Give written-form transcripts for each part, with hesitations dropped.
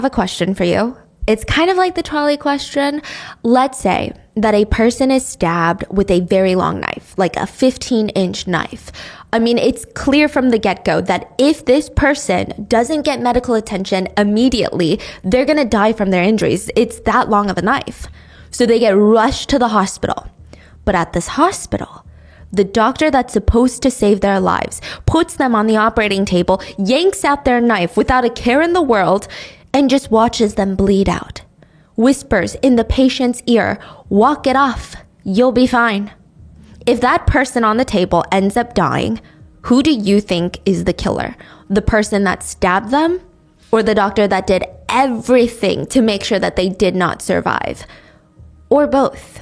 I have a question for you. It's kind of like the trolley question. Let's say that a person is stabbed with a very long knife, like a 15-inch knife. I mean, it's clear from the get-go that if this person doesn't get medical attention immediately, they're gonna die from their injuries. It's that long of a knife. So they get rushed to the hospital. But at this hospital, the doctor that's supposed to save their lives puts them on the operating table, yanks out their knife without a care in the world, and just watches them bleed out. Whispers in the patient's ear, "Walk it off, you'll be fine." If that person on the table ends up dying, who do you think is the killer? The person that stabbed them, or the doctor that did everything to make sure that they did not survive? Or both?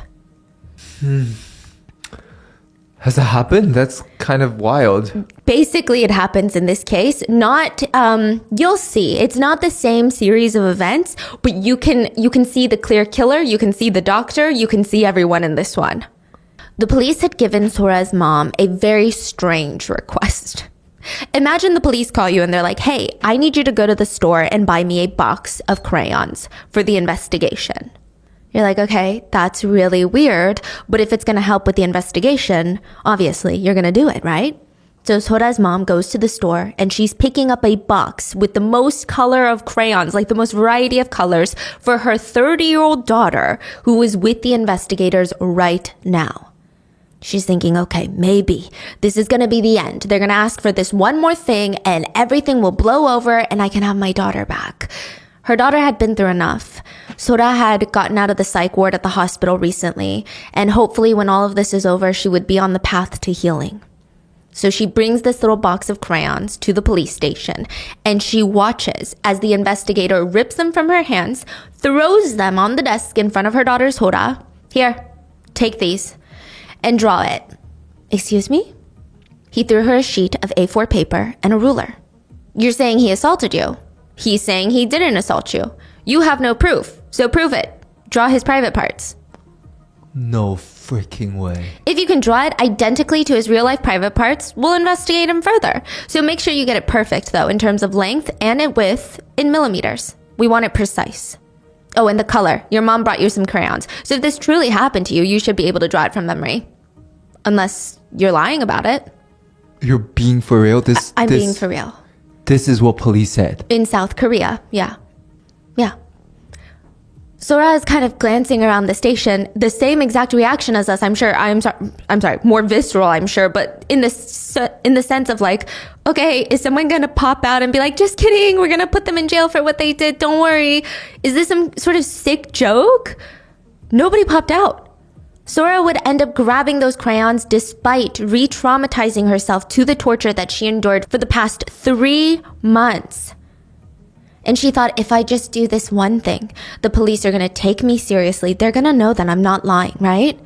Has that happened? That's kind of wild. Basically, it happens in this case. Not, you'll see. It's not the same series of events, but you can see the clear killer, you can see the doctor, you can see everyone in this one. The police had given Sora's mom a very strange request. Imagine the police call you and they're like, "Hey, I need you to go to the store and buy me a box of crayons for the investigation." You're like, okay, that's really weird, but if it's going to help with the investigation, obviously you're going to do it, right? So Sora's mom goes to the store and she's picking up a box with the most color of crayons, like the most variety of colors for her 30-year-old daughter who is with the investigators right now. She's thinking, okay, maybe this is going to be the end. They're going to ask for this one more thing and everything will blow over and I can have my daughter back. Her daughter had been through enough. Sora had gotten out of the psych ward at the hospital recently, and hopefully when all of this is over, she would be on the path to healing. So she brings this little box of crayons to the police station, and she watches as the investigator rips them from her hands, throws them on the desk in front of her daughter Sora. "Here, take these, and draw it." "Excuse me?" He threw her a sheet of A4 paper and a ruler. "You're saying he assaulted you?" "He's saying he didn't assault you. You have no proof, so prove it. Draw his private parts." No freaking way. "If you can draw it identically to his real-life private parts, we'll investigate him further. So make sure you get it perfect, though, in terms of length and in width in millimeters. We want it precise. Oh, and the color. Your mom brought you some crayons. So if this truly happened to you, you should be able to draw it from memory. Unless you're lying about it." You're being for real? I'm being for real. This is what police said. In South Korea, yeah. Yeah. Sora is kind of glancing around the station, the same exact reaction as us, I'm sure. I'm sorry, more visceral, I'm sure, but in the sense of like, okay, is someone going to pop out and be like, "Just kidding, we're going to put them in jail for what they did, don't worry." Is this some sort of sick joke? Nobody popped out. Sora would end up grabbing those crayons despite re-traumatizing herself to the torture that she endured for the past 3 months. And she thought, if I just do this one thing, the police are going to take me seriously. They're going to know that I'm not lying, right?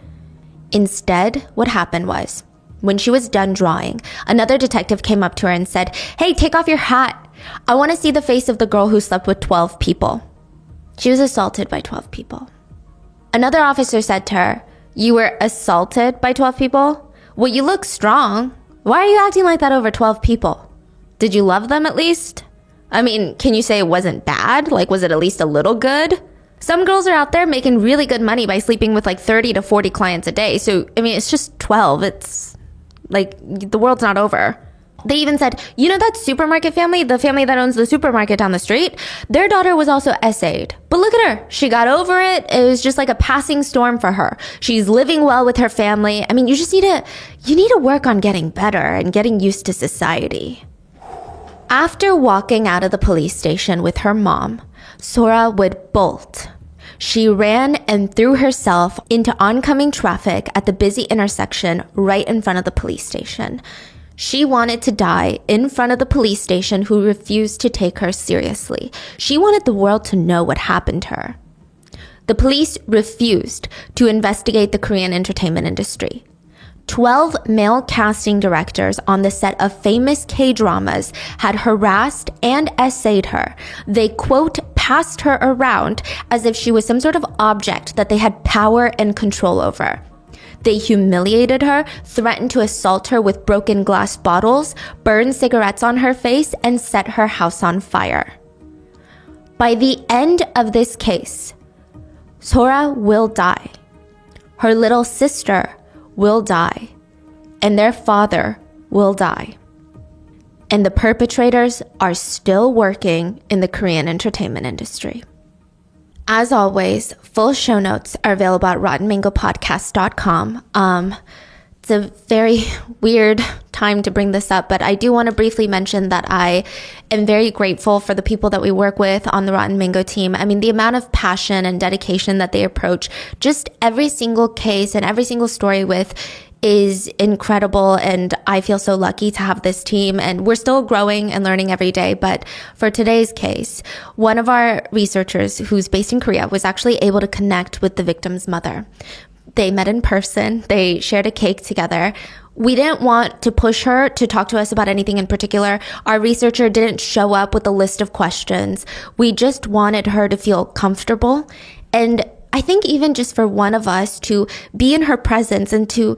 Instead, what happened was, when she was done drawing, another detective came up to her and said, "Hey, take off your hat. I want to see the face of the girl who slept with 12 people." She was assaulted by 12 people. Another officer said to her, "You were assaulted by 12 people? Well, you look strong. Why are you acting like that over 12 people? Did you love them at least? I mean, can you say it wasn't bad? Like, was it at least a little good?" Some girls are out there making really good money by sleeping with like 30 to 40 clients a day. So, I mean, it's just 12. It's like, the world's not over. They even said, you know that supermarket family, the family that owns the supermarket down the street? Their daughter was also essayed. But look at her. She got over it. It was just like a passing storm for her. She's living well with her family. I mean, you need to work on getting better and getting used to society. After walking out of the police station with her mom, Sora would bolt. She ran and threw herself into oncoming traffic at the busy intersection right in front of the police station. She wanted to die in front of the police station who refused to take her seriously. She wanted the world to know what happened to her. The police refused to investigate the Korean entertainment industry. 12 male casting directors on the set of famous K-dramas had harassed and essayed her. They, quote, passed her around as if she was some sort of object that they had power and control over. They humiliated her, threatened to assault her with broken glass bottles, burned cigarettes on her face, and set her house on fire. By the end of this case, Sora will die. Her little sister will die. And their father will die. And the perpetrators are still working in the Korean entertainment industry. As always, full show notes are available at rottenmangopodcast.com. It's a very weird time to bring this up, but I do want to briefly mention that I am very grateful for the people that we work with on the Rotten Mango team. I mean, the amount of passion and dedication that they approach just every single case and every single story with is incredible, and I feel so lucky to have this team, and we're still growing and learning every day. But for today's case, one of our researchers who's based in Korea was actually able to connect with the victim's mother. They met in person. They shared a cake together. We didn't want to push her to talk to us about anything in particular. Our researcher didn't show up with a list of questions. We just wanted her to feel comfortable. And I think even just for one of us to be in her presence and to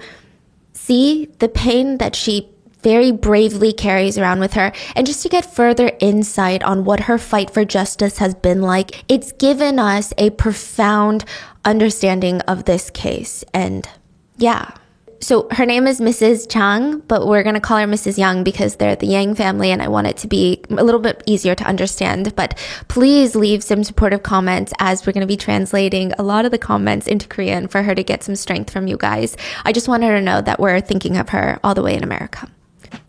see the pain that she very bravely carries around with her, and just to get further insight on what her fight for justice has been like, it's given us a profound understanding of this case. And yeah. So her name is Mrs. Chang, but we're going to call her Mrs. Yang because they're the Yang family, and I want it to be a little bit easier to understand. But please leave some supportive comments, as we're going to be translating a lot of the comments into Korean for her to get some strength from you guys. I just want her to know that we're thinking of her all the way in America.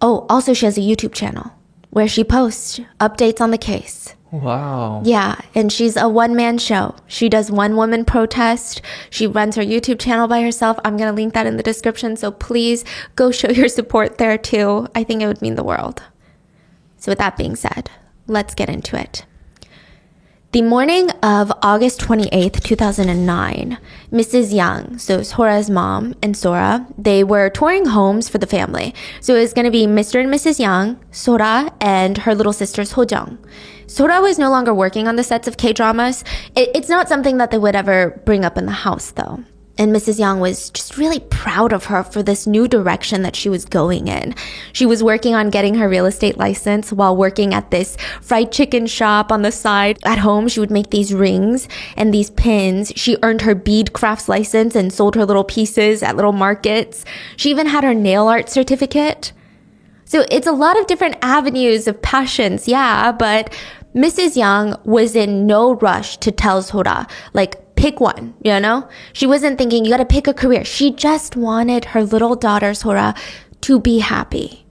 Oh, also she has a YouTube channel where she posts updates on the case. Wow. Yeah, and she's a one-man show. She does one-woman protest. She runs her YouTube channel by herself. I'm going to link that in the description, so please go show your support there too. I think it would mean the world. So with that being said, let's get into it. The morning of August 28th, 2009, Mrs. Yang, so Sora's mom and Sora, they were touring homes for the family. So it was going to be Mr. and Mrs. Yang, Sora, and her little sister Sojung. Sora was no longer working on the sets of K-dramas. It's not something that they would ever bring up in the house, though. And Mrs. Yang was just really proud of her for this new direction that she was going in. She was working on getting her real estate license while working at this fried chicken shop on the side. At home, she would make these rings and these pins. She earned her bead crafts license and sold her little pieces at little markets. She even had her nail art certificate. So it's a lot of different avenues of passions, yeah, but Mrs. Yang was in no rush to tell Sora, like, pick one, you know? She wasn't thinking, you gotta pick a career. She just wanted her little daughter, Sora, to be happy.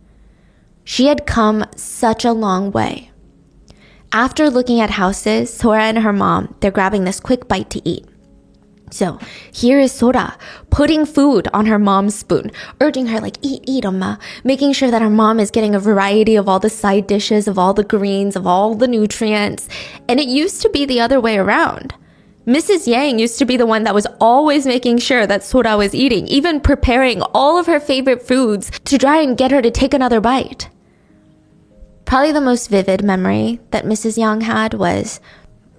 She had come such a long way. After looking at houses, Sora and her mom, they're grabbing this quick bite to eat. So here is Sora putting food on her mom's spoon, urging her like, eat, Amma, making sure that her mom is getting a variety of all the side dishes, of all the greens, of all the nutrients. And it used to be the other way around. Mrs. Yang used to be the one that was always making sure that Sora was eating, even preparing all of her favorite foods to try and get her to take another bite. Probably the most vivid memory that Mrs. Yang had was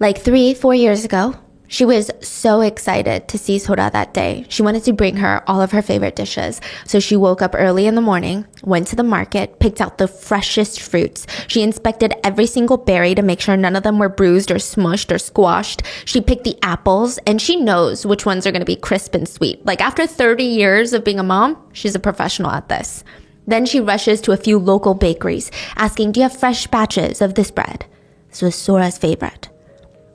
like 3-4 years ago. She was so excited to see Sora that day. She wanted to bring her all of her favorite dishes. So she woke up early in the morning, went to the market, picked out the freshest fruits. She inspected every single berry to make sure none of them were bruised or smushed or squashed. She picked the apples, and she knows which ones are going to be crisp and sweet. Like after 30 years of being a mom, she's a professional at this. Then she rushes to a few local bakeries, asking, do you have fresh batches of this bread? This was Sora's favorite.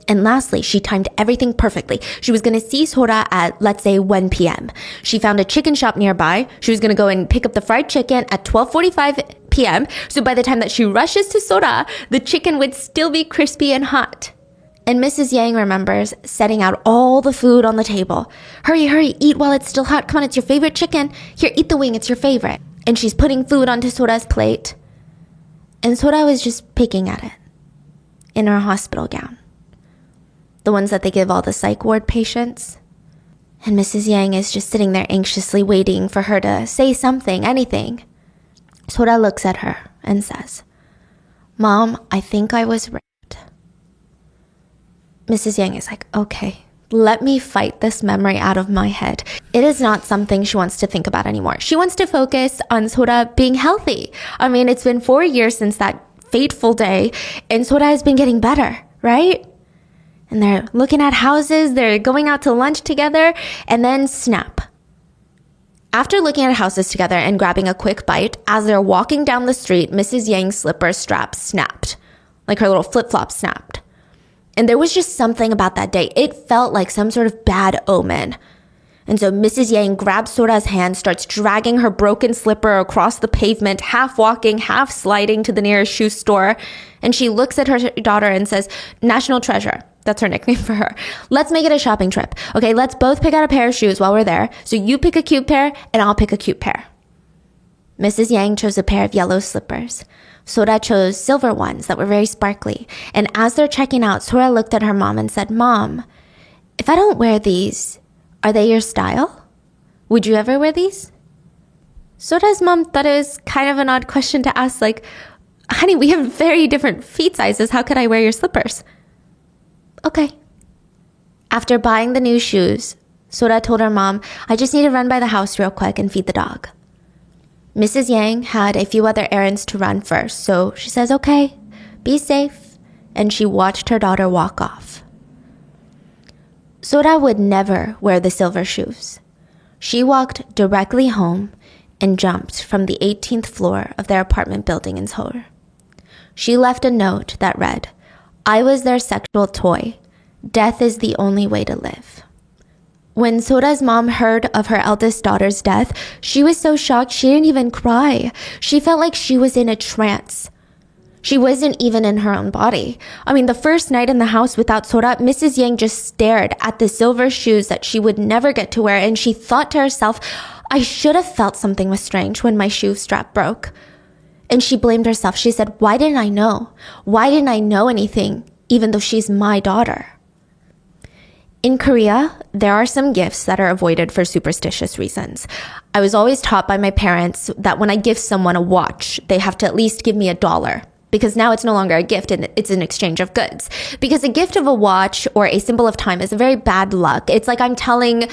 And lastly, she timed everything perfectly. She was going to see Sora at, let's say, 1 p.m. She found a chicken shop nearby. She was going to go and pick up the fried chicken at 12:45 p.m. So by the time that she rushes to Sora, the chicken would still be crispy and hot. And Mrs. Yang remembers setting out all the food on the table. Hurry, hurry, eat while it's still hot. Come on, it's your favorite chicken. Here, eat the wing. It's your favorite. And she's putting food onto Sora's plate. And Sora was just picking at it in her hospital gown. The ones that they give all the psych ward patients. And Mrs. Yang is just sitting there anxiously waiting for her to say something, anything. Sora looks at her and says, Mom, I think I was raped. Mrs. Yang is like, okay, let me fight this memory out of my head. It is not something she wants to think about anymore. She wants to focus on Sora being healthy. I mean, it's been 4 years since that fateful day, and Sora has been getting better, right? And they're looking at houses, they're going out to lunch together, and then snap. After looking at houses together and grabbing a quick bite, as they're walking down the street, Mrs. Yang's slipper strap snapped. Like her little flip-flop snapped. And there was just something about that day. It felt like some sort of bad omen. And so Mrs. Yang grabs Sora's hand, starts dragging her broken slipper across the pavement, half walking, half sliding to the nearest shoe store. And she looks at her daughter and says, National Treasure. That's her nickname for her. Let's make it a shopping trip. Okay, let's both pick out a pair of shoes while we're there. So you pick a cute pair and I'll pick a cute pair. Mrs. Yang chose a pair of yellow slippers. Sora chose silver ones that were very sparkly. And as they're checking out, Sora looked at her mom and said, Mom, if I don't wear these, are they your style? Would you ever wear these? Sora's mom thought it was kind of an odd question to ask, like, honey, we have very different feet sizes. How could I wear your slippers? Okay. After buying the new shoes, Sora told her mom, I just need to run by the house real quick and feed the dog. Mrs. Yang had a few other errands to run first, so she says, okay, be safe, and she watched her daughter walk off. Sora would never wear the silver shoes. She walked directly home and jumped from the 18th floor of their apartment building in Seoul. She left a note that read, I was their sexual toy. Death is the only way to live. When Sora's mom heard of her eldest daughter's death, she was so shocked she didn't even cry. She felt like she was in a trance. She wasn't even in her own body. I mean, the first night in the house without Sora, Mrs. Yang just stared at the silver shoes that she would never get to wear, and she thought to herself, I should have felt something was strange when my shoe strap broke. And she blamed herself. She said, why didn't I know? Why didn't I know anything, even though she's my daughter? In Korea, there are some gifts that are avoided for superstitious reasons. I was always taught by my parents that when I give someone a watch, they have to at least give me $1, because now it's no longer a gift and it's an exchange of goods. Because a gift of a watch or a symbol of time is a very bad luck. It's like I'm telling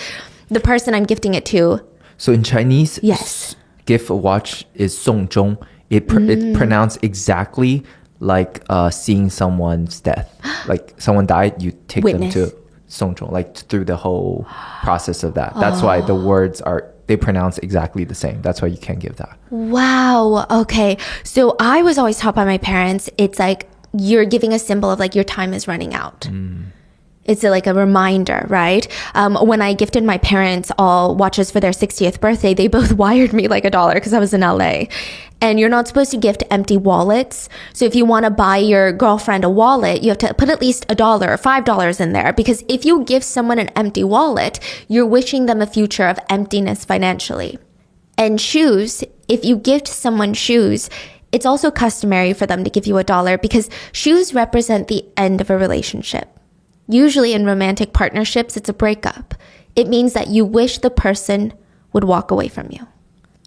the person I'm gifting it to. So in Chinese, Yes. gift a watch is 送钟. It pronounced exactly like seeing someone's death. Like someone died, you take Witness. them to 送钟, like through the whole process of that. That's why the words they pronounce exactly the same. That's why you can't give that. Wow. Okay. So I was always taught by my parents, it's like you're giving a symbol of like your time is running out. It's like a reminder, right? When I gifted my parents all watches for their 60th birthday, they both wired me like $1 because I was in LA. And you're not supposed to gift empty wallets. So if you want to buy your girlfriend a wallet, you have to put at least $1 or $5 in there. Because if you give someone an empty wallet, you're wishing them a future of emptiness financially. And shoes, if you gift someone shoes, it's also customary for them to give you $1 because shoes represent the end of a relationship. Usually in romantic partnerships, it's a breakup. It means that you wish the person would walk away from you.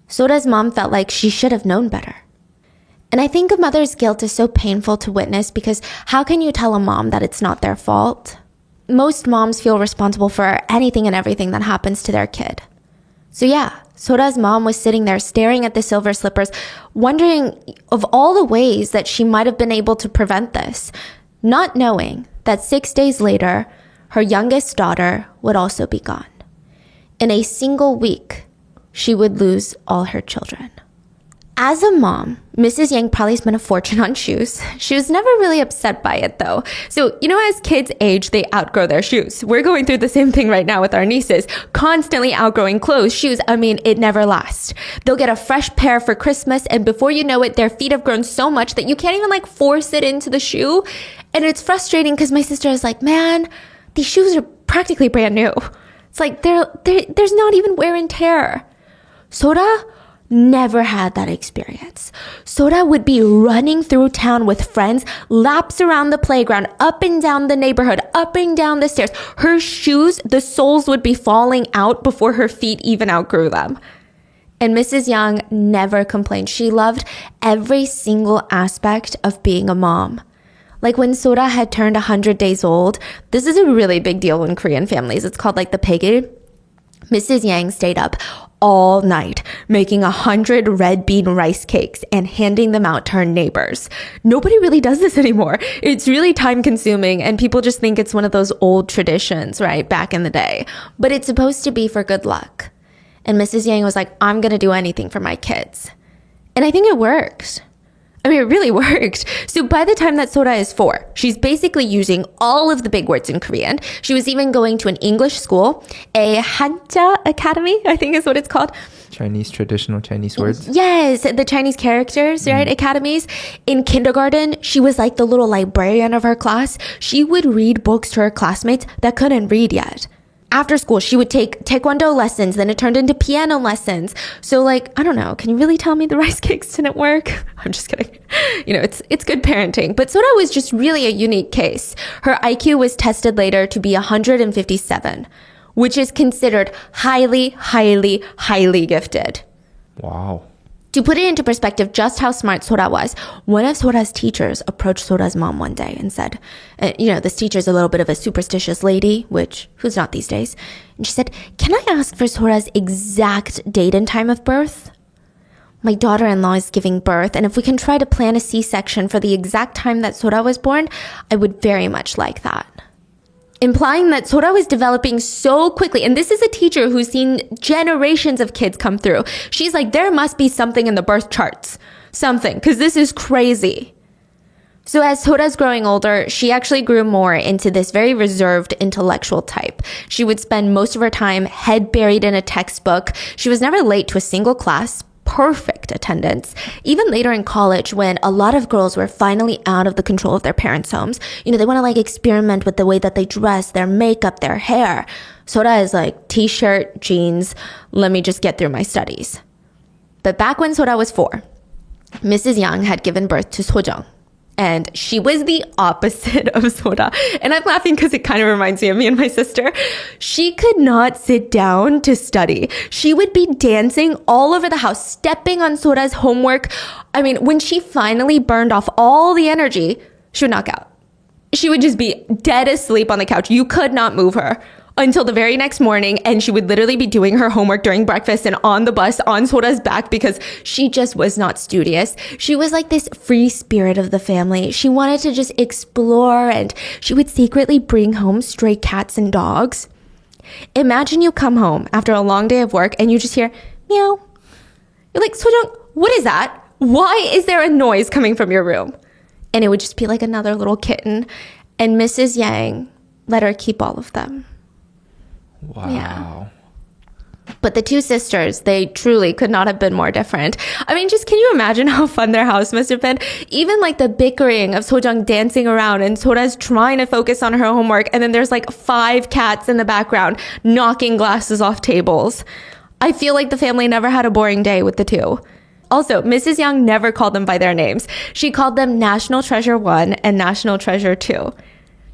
Sora's mom felt like she should have known better. And I think a mother's guilt is so painful to witness because how can you tell a mom that it's not their fault? Most moms feel responsible for anything and everything that happens to their kid. So yeah, Sora's mom was sitting there staring at the silver slippers, wondering of all the ways that she might have been able to prevent this, not knowing that 6 days later, her youngest daughter would also be gone. In a single week, she would lose all her children. As a mom, Mrs. Yang probably spent a fortune on shoes. She was never really upset by it though. So, as kids age, they outgrow their shoes. We're going through the same thing right now with our nieces, constantly outgrowing clothes, shoes. I mean, it never lasts. They'll get a fresh pair for Christmas and before you know it, their feet have grown so much that you can't even force it into the shoe. And it's frustrating because my sister is like, man, these shoes are practically brand new. It's like there's not even wear and tear. Sora never had that experience. Sora would be running through town with friends, laps around the playground, up and down the neighborhood, up and down the stairs. Her shoes, the soles would be falling out before her feet even outgrew them. And Mrs. Yang never complained. She loved every single aspect of being a mom. Like when Sora had turned 100 days old, this is a really big deal in Korean families. It's called the pegil. Mrs. Yang stayed up all night, making 100 red bean rice cakes and handing them out to her neighbors. Nobody really does this anymore. It's really time consuming and people just think it's one of those old traditions, right? Back in the day. But it's supposed to be for good luck. And Mrs. Yang was like, I'm going to do anything for my kids. And I think it worked. I mean, it really worked. So by the time that Sora is 4, she's basically using all of the big words in Korean. She was even going to an English school, a Hanja Academy, I think is what it's called. Chinese, traditional Chinese words. Yes, the Chinese characters, right? Academies. In kindergarten, she was like the little librarian of her class. She would read books to her classmates that couldn't read yet. After school, she would take taekwondo lessons, then it turned into piano lessons. So like, I don't know, can you really tell me the rice cakes didn't work? I'm just kidding. You know, it's good parenting. But Sora was just really a unique case. Her IQ was tested later to be 157, which is considered highly, highly, highly gifted. Wow. To put it into perspective just how smart Sora was, one of Sora's teachers approached Sora's mom one day and said, this teacher's a little bit of a superstitious lady, which who's not these days. And she said, can I ask for Sora's exact date and time of birth? My daughter-in-law is giving birth, and if we can try to plan a C-section for the exact time that Sora was born, I would very much like that. Implying that Sora was developing so quickly. And this is a teacher who's seen generations of kids come through. She's like, there must be something in the birth charts. Something, because this is crazy. So as Sora's growing older, she actually grew more into this very reserved intellectual type. She would spend most of her time head buried in a textbook. She was never late to a single class. Perfect attendance. Even later in college, when a lot of girls were finally out of the control of their parents' homes, they want to like experiment with the way that they dress, their makeup, their hair. Sora is like t-shirt, jeans, let me just get through my studies. But back when Sora was 4, Mrs. Yang had given birth to Sojong. And she was the opposite of Sora. And I'm laughing because it kind of reminds me of me and my sister. She could not sit down to study. She would be dancing all over the house, stepping on Sora's homework. I mean, when she finally burned off all the energy, she would knock out. She would just be dead asleep on the couch. You could not move her until the very next morning, and she would literally be doing her homework during breakfast and on the bus on Sora's back because she just was not studious. She was like this free spirit of the family. She wanted to just explore, and she would secretly bring home stray cats and dogs. Imagine you come home after a long day of work and you just hear meow. You're like, Sojong, what is that? Why is there a noise coming from your room? And it would just be like another little kitten. And Mrs. Yang let her keep all of them. Wow. Yeah. But the two sisters, they truly could not have been more different. I mean, just can you imagine how fun their house must have been? Even like the bickering of Sojong dancing around and Sora's trying to focus on her homework. And then there's like 5 cats in the background knocking glasses off tables. I feel like the family never had a boring day with the two. Also, Mrs. Yang never called them by their names. She called them National Treasure 1 and National Treasure 2.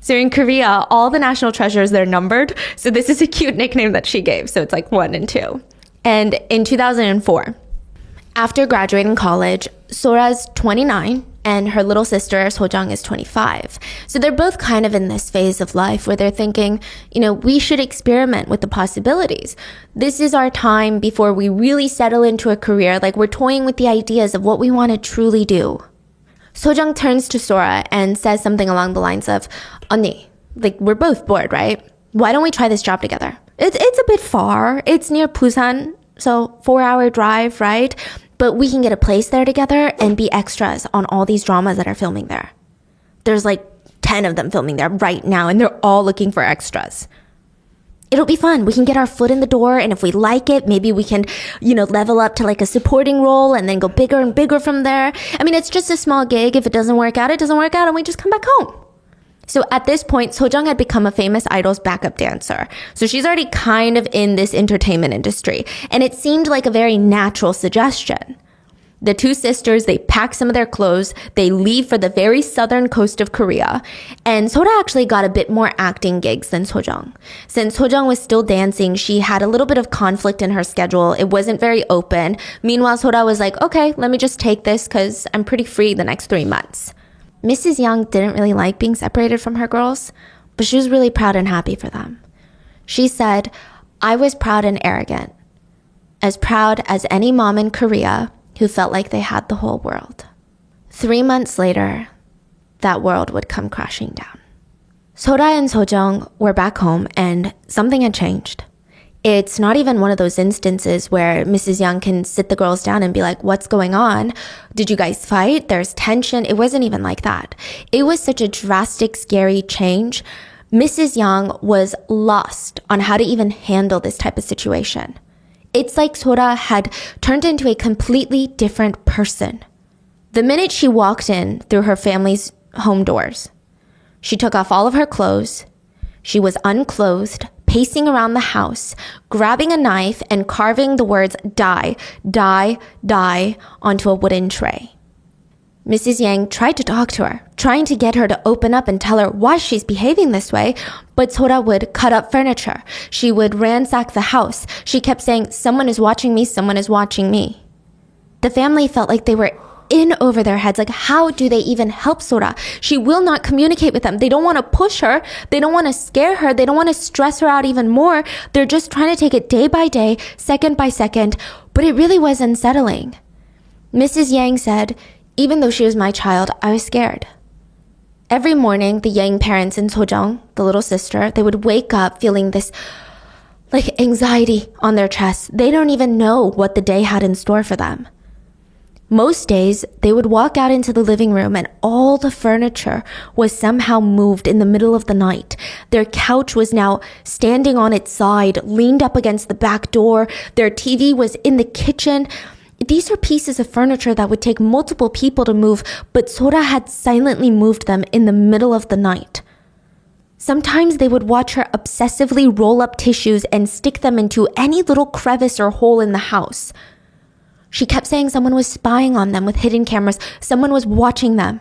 So in Korea, all the national treasures, they're numbered. So this is a cute nickname that she gave. So it's like 1 and 2. And in 2004, after graduating college, Sora's 29 and her little sister, Sojong, is 25. So they're both kind of in this phase of life where they're thinking, we should experiment with the possibilities. This is our time before we really settle into a career. Like we're toying with the ideas of what we want to truly do. Sojong turns to Sora and says something along the lines of, 언니, like we're both bored, right? Why don't we try this job together? It's a bit far. It's near Busan, so 4-hour drive, right? But we can get a place there together and be extras on all these dramas that are filming there. There's like 10 of them filming there right now, and they're all looking for extras. It'll be fun. We can get our foot in the door, and if we like it, maybe we can, level up to like a supporting role and then go bigger and bigger from there. I mean, it's just a small gig. If it doesn't work out, it doesn't work out, and we just come back home. So at this point, Sojong had become a famous Idol's backup dancer. So she's already kind of in this entertainment industry, and it seemed like a very natural suggestion. The two sisters, they pack some of their clothes, they leave for the very southern coast of Korea, and Sora actually got a bit more acting gigs than Sojong. Since Sojong was still dancing, she had a little bit of conflict in her schedule. It wasn't very open. Meanwhile, Sora was like, okay, let me just take this because I'm pretty free the next 3 months. Mrs. Yang didn't really like being separated from her girls, but she was really proud and happy for them. She said, I was proud and arrogant. as proud as any mom in Korea who felt like they had the whole world. 3 months later, that world would come crashing down. Sora and Sojong were back home and something had changed. It's not even one of those instances where Mrs. Young can sit the girls down and be like, what's going on? Did you guys fight? There's tension. It wasn't even like that. It was such a drastic, scary change. Mrs. Young was lost on how to even handle this type of situation. It's like Sora had turned into a completely different person. The minute she walked in through her family's home doors, she took off all of her clothes. She was unclothed, pacing around the house, grabbing a knife and carving the words die, die, die onto a wooden tray. Mrs. Yang tried to talk to her, trying to get her to open up and tell her why she's behaving this way, but Sora would cut up furniture. She would ransack the house. She kept saying, someone is watching me, someone is watching me. The family felt like they were in over their heads. Like, how do they even help Sora? She will not communicate with them. They don't want to push her. They don't want to scare her. They don't want to stress her out even more. They're just trying to take it day by day, second by second. But it really was unsettling. Mrs. Yang said, even though she was my child, I was scared. Every morning, the Yang parents and Sojong, the little sister, they would wake up feeling this like anxiety on their chests. They don't even know what the day had in store for them. Most days, they would walk out into the living room and all the furniture was somehow moved in the middle of the night. Their couch was now standing on its side, leaned up against the back door. Their TV was in the kitchen. These are pieces of furniture that would take multiple people to move, but Sora had silently moved them in the middle of the night. Sometimes they would watch her obsessively roll up tissues and stick them into any little crevice or hole in the house. She kept saying someone was spying on them with hidden cameras. Someone was watching them.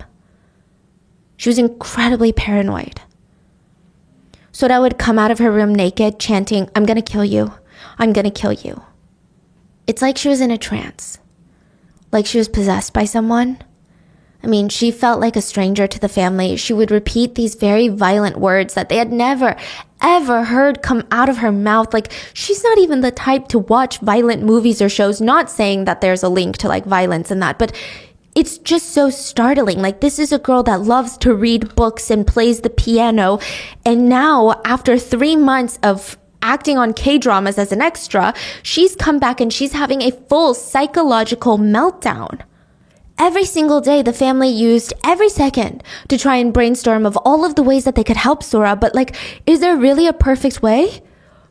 She was incredibly paranoid. Sora would come out of her room naked, chanting, I'm gonna kill you. I'm gonna kill you. It's like she was in a trance. Like she was possessed by someone. I mean, she felt like a stranger to the family. She would repeat these very violent words that they had never, ever heard come out of her mouth. Like, she's not even the type to watch violent movies or shows, not saying that there's a link to like violence and that, but it's just so startling. Like, this is a girl that loves to read books and plays the piano. And now, after 3 months of acting on K-dramas as an extra, she's come back and she's having a full psychological meltdown. Every single day, the family used every second to try and brainstorm of all of the ways that they could help Sora. But like, is there really a perfect way?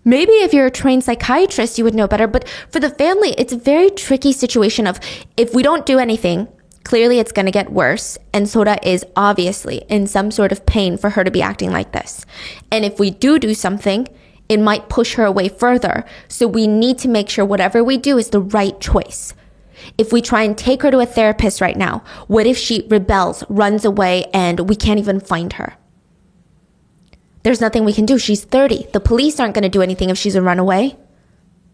Maybe if you're a trained psychiatrist, you would know better. But for the family, it's a very tricky situation of if we don't do anything, clearly it's going to get worse. And Sora is obviously in some sort of pain for her to be acting like this. And if we do something, it might push her away further. So we need to make sure whatever we do is the right choice. If we try and take her to a therapist right now, what if she rebels, runs away, and we can't even find her? There's nothing we can do. She's 30. The police aren't going to do anything if she's a runaway.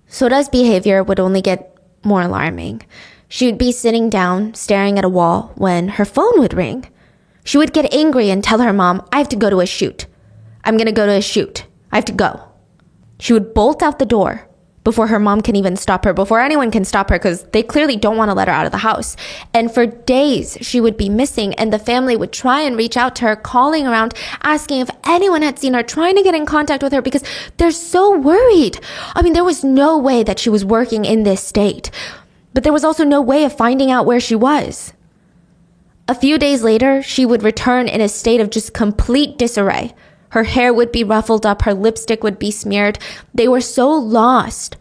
Sora's behavior would only get more alarming. She would be sitting down, staring at a wall, when her phone would ring. She would get angry and tell her mom, I have to go to a shoot. I'm going to go to a shoot. I have to go. She would bolt out the door before her mom can even stop her, before anyone can stop her, because they clearly don't want to let her out of the house. And for days, she would be missing, and the family would try and reach out to her, calling around, asking if anyone had seen her, trying to get in contact with her, because they're so worried. I mean, there was no way that she was working in this state, but there was also no way of finding out where she was. A few days later, she would return in a state of just complete disarray. Her hair would be ruffled up. Her lipstick would be smeared. They were so lost.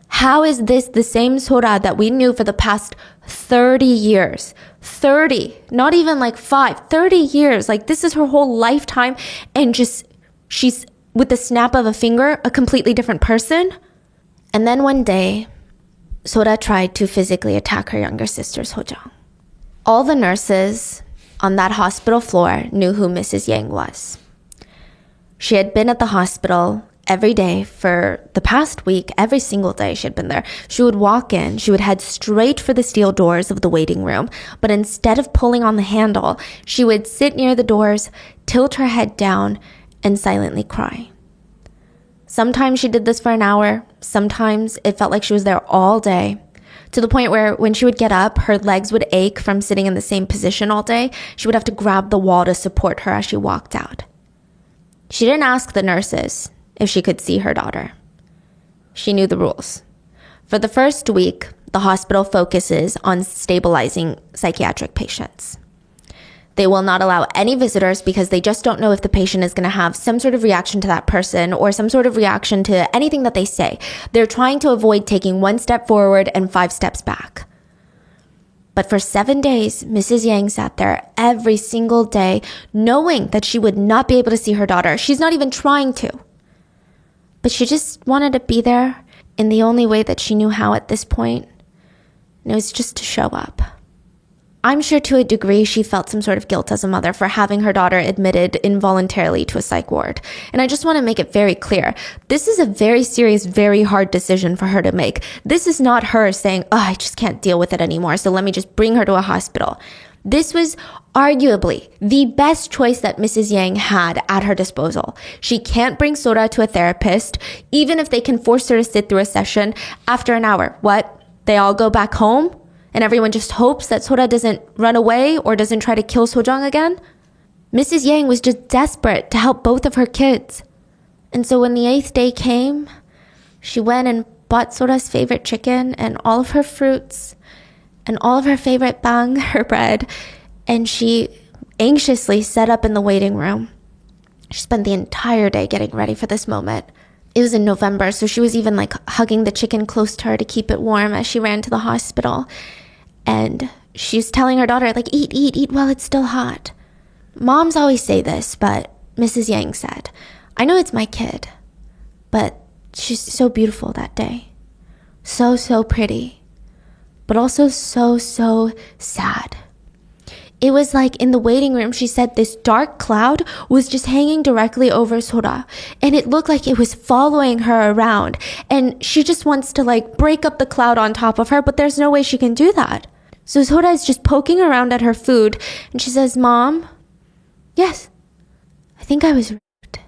How is this the same Sora that we knew for the past 30 years? 30, not even like 5, 30 years. Like, this is her whole lifetime. And just, she's, with the snap of a finger, a completely different person. And then one day, Sora tried to physically attack her younger sister, Sojong. All the nurses on that hospital floor knew who Mrs. Yang was. She had been at the hospital every day for the past week. Every single day she had been there. She would walk in. She would head straight for the steel doors of the waiting room. But instead of pulling on the handle, she would sit near the doors, tilt her head down, and silently cry. Sometimes she did this for an hour. Sometimes it felt like she was there all day. To the point where when she would get up, her legs would ache from sitting in the same position all day. She would have to grab the wall to support her as she walked out. She didn't ask the nurses if she could see her daughter. She knew the rules. For the first week, the hospital focuses on stabilizing psychiatric patients. They will not allow any visitors because they just don't know if the patient is going to have some sort of reaction to that person or some sort of reaction to anything that they say. They're trying to avoid taking 1 step forward and 5 steps back. But for 7 days, Mrs. Yang sat there every single day, knowing that she would not be able to see her daughter. She's not even trying to. But she just wanted to be there in the only way that she knew how at this point. And it was just to show up. I'm sure to a degree she felt some sort of guilt as a mother for having her daughter admitted involuntarily to a psych ward. And I just want to make it very clear. This is a very serious, very hard decision for her to make. This is not her saying, oh, I just can't deal with it anymore, so let me just bring her to a hospital. This was arguably the best choice that Mrs. Yang had at her disposal. She can't bring Sora to a therapist, even if they can force her to sit through a session after an hour. What? They all go back home? And everyone just hopes that Sora doesn't run away or doesn't try to kill Sojong again? Mrs. Yang was just desperate to help both of her kids. And so when the 8th day came, she went and bought Sora's favorite chicken and all of her fruits and all of her favorite bang, her bread, and she anxiously set up in the waiting room. She spent the entire day getting ready for this moment. It was in November, so she was even hugging the chicken close to her to keep it warm as she ran to the hospital. And she's telling her daughter, eat while it's still hot. Moms always say this, but Mrs. Yang said, I know it's my kid, but she's so beautiful that day. So, so pretty, but also so, so sad. It was like in the waiting room, she said this dark cloud was just hanging directly over Sora. And it looked like it was following her around. And she just wants to break up the cloud on top of her, but there's no way she can do that. So Sora is just poking around at her food. And she says, Mom, yes, I think I was raped.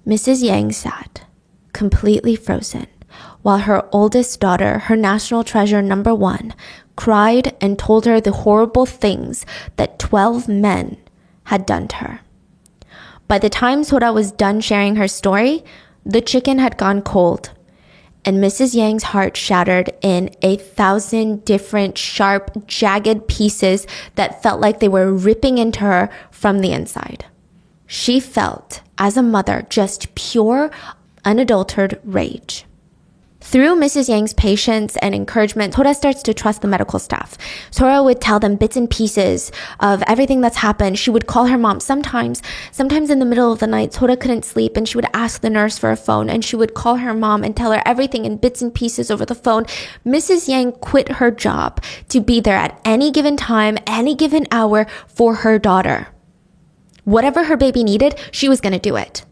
Mrs. Yang sat, completely frozen, while her oldest daughter, her national treasure number 1, cried and told her the horrible things that 12 men had done to her. By the time Sora was done sharing her story, the chicken had gone cold, and Mrs. Yang's heart shattered in 1,000 different sharp, jagged pieces that felt like they were ripping into her from the inside. She felt, as a mother, just pure, unadulterated rage. Through Mrs. Yang's patience and encouragement, Sora starts to trust the medical staff. Sora would tell them bits and pieces of everything that's happened. She would call her mom sometimes in the middle of the night. Sora couldn't sleep and she would ask the nurse for a phone and she would call her mom and tell her everything in bits and pieces over the phone. Mrs. Yang quit her job to be there at any given time, any given hour for her daughter. Whatever her baby needed, she was going to do it.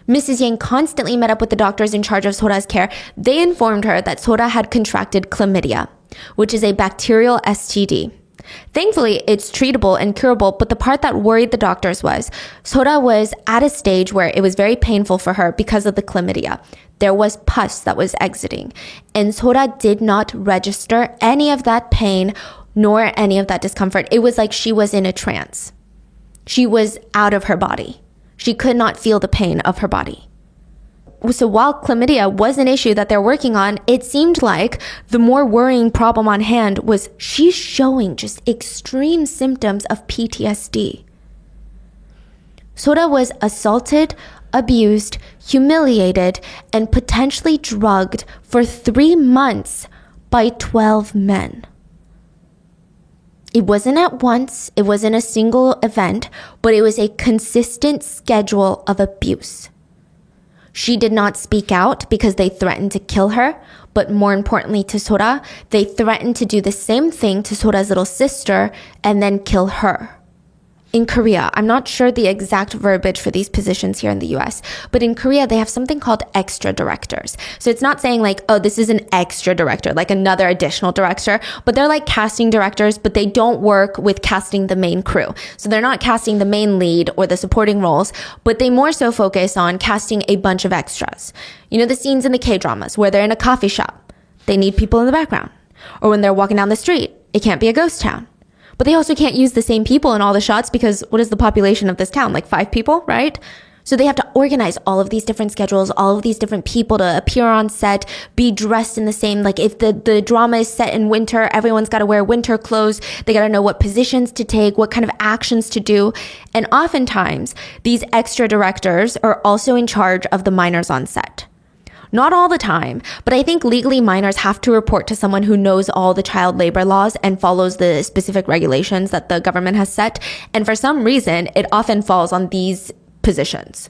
Mrs. Yang constantly met up with the doctors in charge of Sora's care. They informed her that Sora had contracted chlamydia, which is a bacterial STD. Thankfully, it's treatable and curable, but the part that worried the doctors was Sora was at a stage where it was very painful for her because of the chlamydia. There was pus that was exiting, and Sora did not register any of that pain nor any of that discomfort. It was like she was in a trance. She was out of her body. She could not feel the pain of her body. So while chlamydia was an issue that they're working on, it seemed like the more worrying problem on hand was she's showing just extreme symptoms of PTSD. Sora was assaulted, abused, humiliated, and potentially drugged for 3 months by 12 men. It wasn't at once, it wasn't a single event, but it was a consistent schedule of abuse. She did not speak out because they threatened to kill her, but more importantly to Sora, they threatened to do the same thing to Sora's little sister and then kill her. in Korea, I'm not sure the exact verbiage for these positions here in the US, but in Korea, they have something called extra directors. So it's not saying like, oh, this is an extra director, like another additional director, but they're like casting directors, but they don't work with casting the main crew. So they're not casting the main lead or the supporting roles, but they more so focus on casting a bunch of extras. You know, the scenes in the K-dramas where they're in a coffee shop, they need people in the background. Or when they're walking down the street, it can't be a ghost town. But they also can't use the same people in all the shots because what is the population of this town? Like 5 people, right? So they have to organize all of these different schedules, all of these different people to appear on set, be dressed in the same, like if the drama is set in winter, everyone's got to wear winter clothes. They got to know what positions to take, what kind of actions to do. And oftentimes, these extra directors are also in charge of the minors on set. Not all the time, but I think legally minors have to report to someone who knows all the child labor laws and follows the specific regulations that the government has set. And for some reason, it often falls on these positions.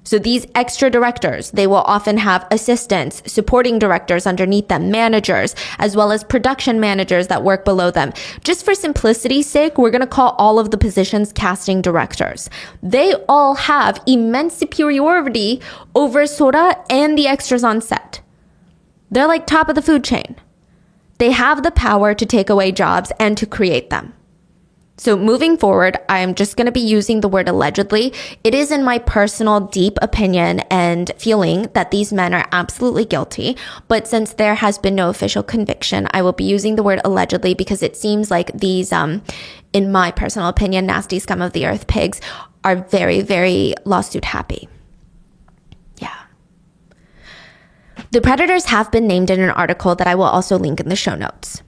So these extra directors, they will often have assistants, supporting directors underneath them, managers, as well as production managers that work below them. Just for simplicity's sake, we're going to call all of the positions casting directors. They all have immense superiority over Sora and the extras on set. They're like top of the food chain. They have the power to take away jobs and to create them. So moving forward, I am just going to be using the word allegedly. It is in my personal deep opinion and feeling that these men are absolutely guilty. But since there has been no official conviction, I will be using the word allegedly because it seems like these, in my personal opinion, nasty scum of the earth pigs are very, very lawsuit happy. Yeah. The predators have been named in an article that I will also link in the show notes.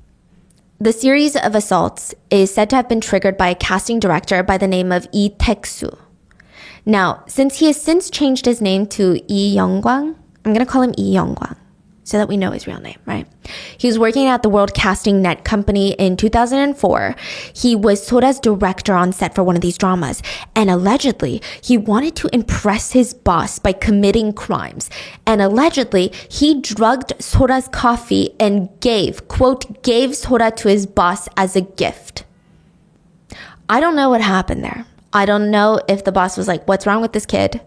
The series of assaults is said to have been triggered by a casting director by the name of Lee Taek-soo. Now, since he has since changed his name to Lee Young-kwang, I'm going to call him Lee Young-kwang so that we know his real name, right? He was working at the World Casting Net Company in 2004. He was Sora's director on set for one of these dramas. And allegedly, he wanted to impress his boss by committing crimes. And allegedly, he drugged Sora's coffee and gave Sora to his boss as a gift. I don't know what happened there. I don't know if the boss was like, what's wrong with this kid?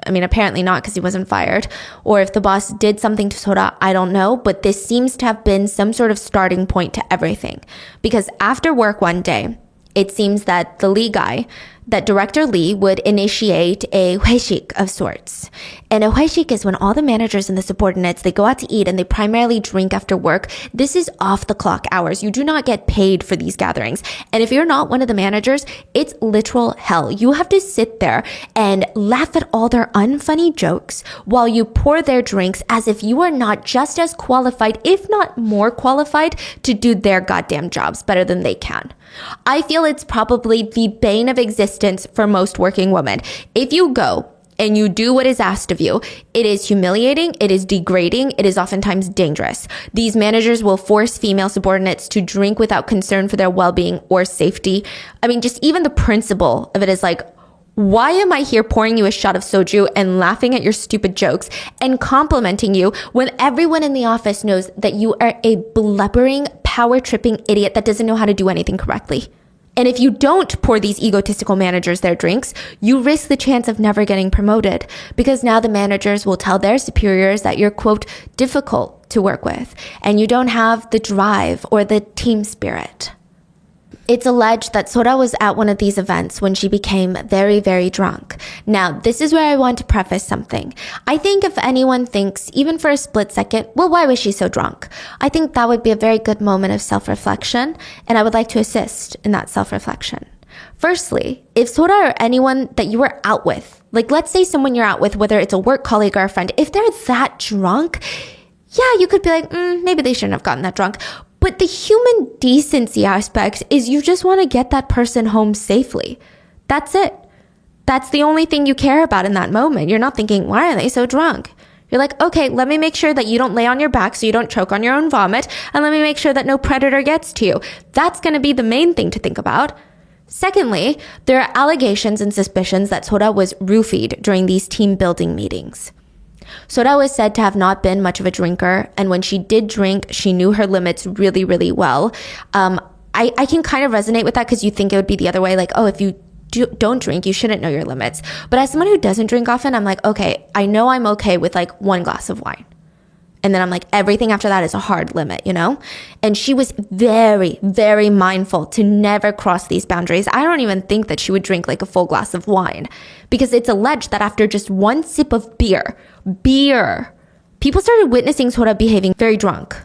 I mean, apparently not because he wasn't fired. Or if the boss did something to Sora, I don't know. But this seems to have been some sort of starting point to everything. Because after work one day, it seems that the Lee guy, that Director Lee would initiate a 회식 of sorts. And a 회식 is when all the managers and the subordinates, they go out to eat and they primarily drink after work. This is off the clock hours. You do not get paid for these gatherings. And if you're not one of the managers, it's literal hell. You have to sit there and laugh at all their unfunny jokes while you pour their drinks as if you are not just as qualified, if not more qualified, to do their goddamn jobs better than they can. I feel it's probably the bane of existence for most working women. If you go and you do what is asked of you, it is humiliating, it is degrading, it is oftentimes dangerous. These managers will force female subordinates to drink without concern for their well-being or safety. I mean, just even the principle of it is like, why am I here pouring you a shot of soju and laughing at your stupid jokes and complimenting you when everyone in the office knows that you are a blubbering, power-tripping idiot that doesn't know how to do anything correctly? And if you don't pour these egotistical managers their drinks, you risk the chance of never getting promoted because now the managers will tell their superiors that you're, quote, difficult to work with and you don't have the drive or the team spirit. It's alleged that Sora was at one of these events when she became very, very drunk. Now, this is where I want to preface something. I think if anyone thinks, even for a split second, well, why was she so drunk? I think that would be a very good moment of self-reflection, and I would like to assist in that self-reflection. Firstly, if Sora or anyone that you were out with, like let's say someone you're out with, whether it's a work colleague or a friend, if they're that drunk, yeah, you could be like, maybe they shouldn't have gotten that drunk. But the human decency aspect is you just want to get that person home safely. That's it. That's the only thing you care about in that moment. You're not thinking, why are they so drunk? You're like, okay, let me make sure that you don't lay on your back so you don't choke on your own vomit. And let me make sure that no predator gets to you. That's going to be the main thing to think about. Secondly, there are allegations and suspicions that Sora was roofied during these team building meetings. Sora was said to have not been much of a drinker, and when she did drink, she knew her limits really, really well. I can kind of resonate with that because you think it would be the other way, like, oh, if you don't drink, you shouldn't know your limits. But as someone who doesn't drink often, I'm like, okay, I know I'm okay with like one glass of wine. And then I'm like, everything after that is a hard limit, you know? And she was very, very mindful to never cross these boundaries. I don't even think that she would drink like a full glass of wine, because it's alleged that after just one sip of beer, people started witnessing Sora behaving very drunk.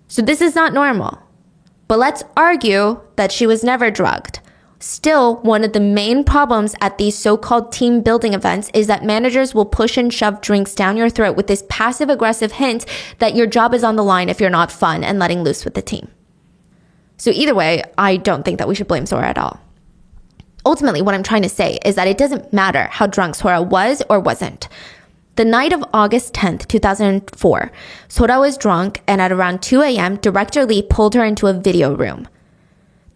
So this is not normal. But let's argue that she was never drugged. Still, one of the main problems at these so-called team building events is that managers will push and shove drinks down your throat with this passive-aggressive hint that your job is on the line if you're not fun and letting loose with the team. So either way, I don't think that we should blame Sora at all. Ultimately, what I'm trying to say is that it doesn't matter how drunk Sora was or wasn't. The night of August 10th, 2004, Sora was drunk, and at around 2 a.m., Director Lee pulled her into a video room.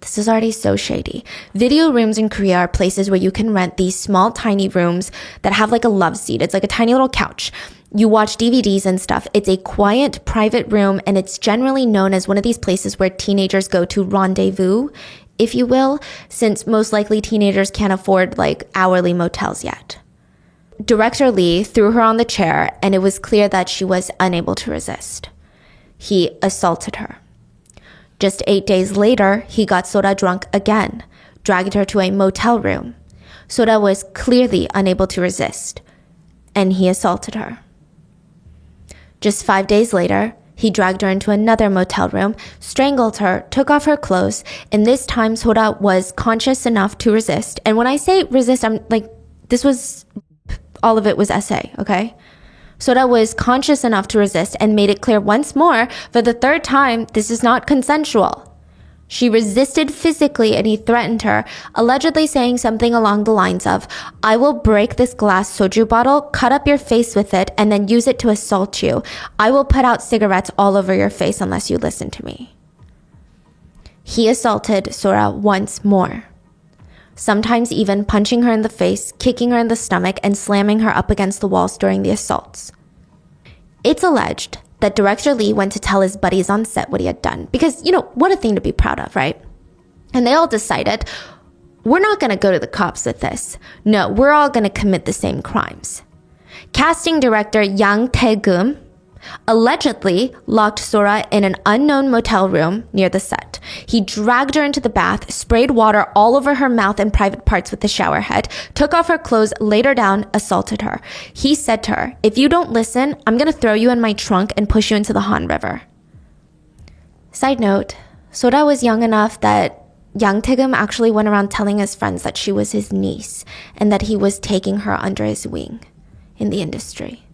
This is already so shady. Video rooms in Korea are places where you can rent these small, tiny rooms that have like a love seat. It's like a tiny little couch. You watch DVDs and stuff. It's a quiet, private room, and it's generally known as one of these places where teenagers go to rendezvous, if you will, since most likely teenagers can't afford like hourly motels yet. Director Lee threw her on the chair, and it was clear that she was unable to resist. He assaulted her. Just 8 days later, he got Sora drunk again, dragged her to a motel room. Sora was clearly unable to resist, and he assaulted her. Just 5 days later, he dragged her into another motel room, strangled her, took off her clothes, and this time Sora was conscious enough to resist. And when I say resist, I'm like, all of it was essay, okay? Sora was conscious enough to resist and made it clear once more, for the third time, this is not consensual. She resisted physically, and he threatened her, allegedly saying something along the lines of, "I will break this glass soju bottle, cut up your face with it, and then use it to assault you. I will put out cigarettes all over your face unless you listen to me." He assaulted Sora once more, sometimes even punching her in the face, kicking her in the stomach, and slamming her up against the walls during the assaults. It's alleged that Director Lee went to tell his buddies on set what he had done, because, you know, what a thing to be proud of, right? And they all decided, we're not going to go to the cops with this. No, we're all going to commit the same crimes. Casting director Yang Tae-geum allegedly locked Sora in an unknown motel room near the set. He dragged her into the bath, sprayed water all over her mouth and private parts with the shower head, took off her clothes, laid her down, assaulted her. He said to her, "If you don't listen, I'm going to throw you in my trunk and push you into the Han River." Side note, Sora was young enough that Yang Tae-geum actually went around telling his friends that she was his niece and that he was taking her under his wing in the industry.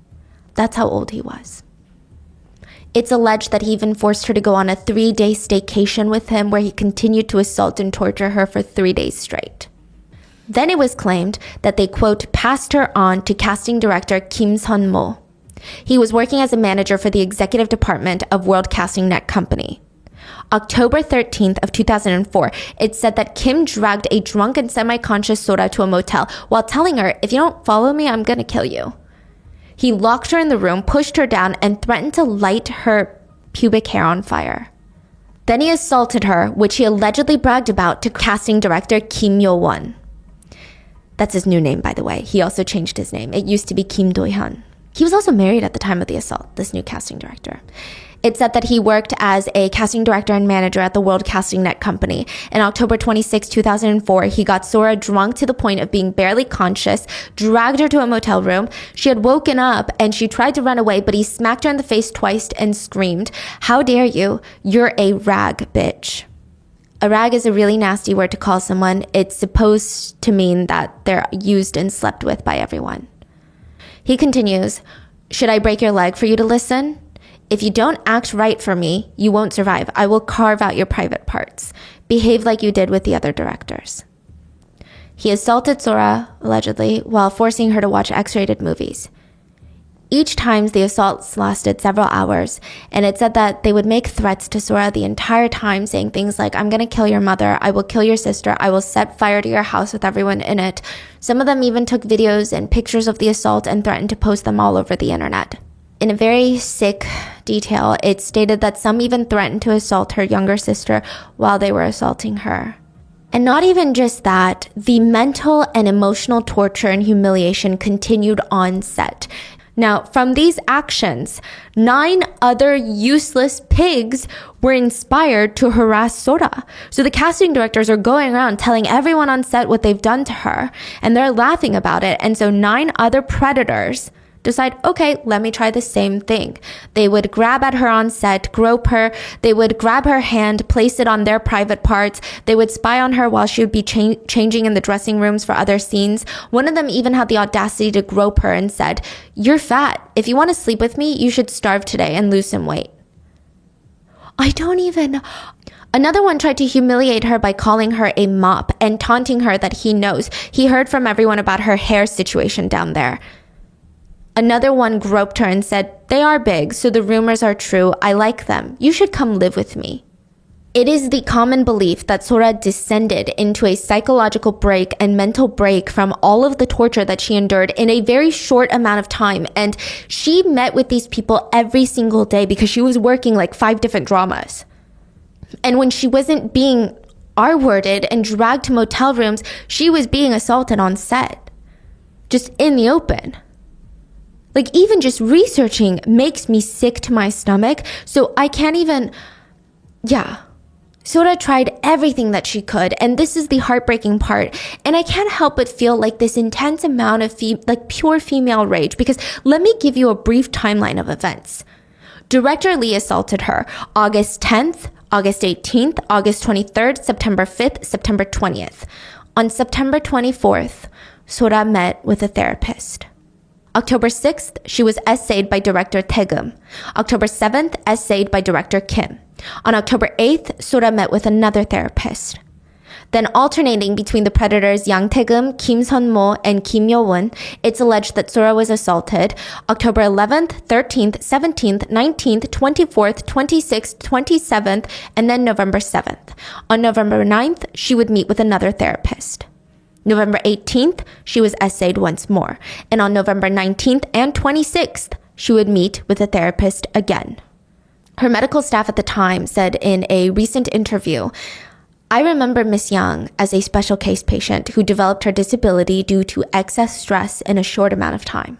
That's how old he was. It's alleged that he even forced her to go on a 3-day staycation with him, where he continued to assault and torture her for 3 days straight. Then it was claimed that they, quote, passed her on to casting director Kim Sun-mo. He was working as a manager for the executive department of World Casting Net Company. October 13th of 2004, it said that Kim dragged a drunk and semi-conscious Sora to a motel while telling her, "If you don't follow me, I'm gonna kill you." He locked her in the room, pushed her down, and threatened to light her pubic hair on fire. Then he assaulted her, which he allegedly bragged about to casting director Kim Yo-won. That's his new name, by the way. He also changed his name. It used to be Kim Do-hyun. He was also married at the time of the assault, this new casting director. It said that he worked as a casting director and manager at the World Casting Net Company. In October 26, 2004, he got Sora drunk to the point of being barely conscious, dragged her to a motel room. She had woken up and she tried to run away, but he smacked her in the face twice and screamed, "How dare you? You're a rag, bitch." A rag is a really nasty word to call someone. It's supposed to mean that they're used and slept with by everyone. He continues, "Should I break your leg for you to listen? If you don't act right for me, you won't survive. I will carve out your private parts. Behave like you did with the other directors." He assaulted Sora, allegedly, while forcing her to watch X-rated movies. Each time, the assaults lasted several hours, and it said that they would make threats to Sora the entire time, saying things like, "I'm gonna kill your mother, I will kill your sister, I will set fire to your house with everyone in it." Some of them even took videos and pictures of the assault and threatened to post them all over the internet. In a very sick detail, it stated that some even threatened to assault her younger sister while they were assaulting her. And not even just that, the mental and emotional torture and humiliation continued on set. Now, from these actions, 9 other useless pigs were inspired to harass Sora. So the casting directors are going around telling everyone on set what they've done to her, and they're laughing about it. And so 9 other predators decide, okay, let me try the same thing. They would grab at her on set, grope her. They would grab her hand, place it on their private parts. They would spy on her while she would be changing in the dressing rooms for other scenes. One of them even had the audacity to grope her and said, "You're fat. If you want to sleep with me, you should starve today and lose some weight." Another one tried to humiliate her by calling her a mop and taunting her that he knows. He heard from everyone about her hair situation down there. Another one groped her and said, "They are big, so the rumors are true. I like them. You should come live with me." It is the common belief that Sora descended into a psychological break and mental break from all of the torture that she endured in a very short amount of time. And she met with these people every single day because she was working like 5 different dramas. And when she wasn't being R-worded and dragged to motel rooms, she was being assaulted on set, just in the open. Like, even just researching makes me sick to my stomach. So I can't even, Sora tried everything that she could. And this is the heartbreaking part. And I can't help but feel like this intense amount of pure female rage, because let me give you a brief timeline of events. Director Lee assaulted her August 10th, August 18th, August 23rd, September 5th, September 20th. On September 24th, Sora met with a therapist. October 6th, she was essayed by director Taegum. October 7th, essayed by director Kim. On October 8th, Sora met with another therapist. Then alternating between the predators Yang Taegum, Kim Sun-mo, and Kim Yo-won, it's alleged that Sora was assaulted October 11th, 13th, 17th, 19th, 24th, 26th, 27th, and then November 7th. On November 9th, she would meet with another therapist. November 18th, she was essayed once more. And on November 19th and 26th, she would meet with a therapist again. Her medical staff at the time said in a recent interview, "I remember Miss Yang as a special case patient who developed her disability due to excess stress in a short amount of time."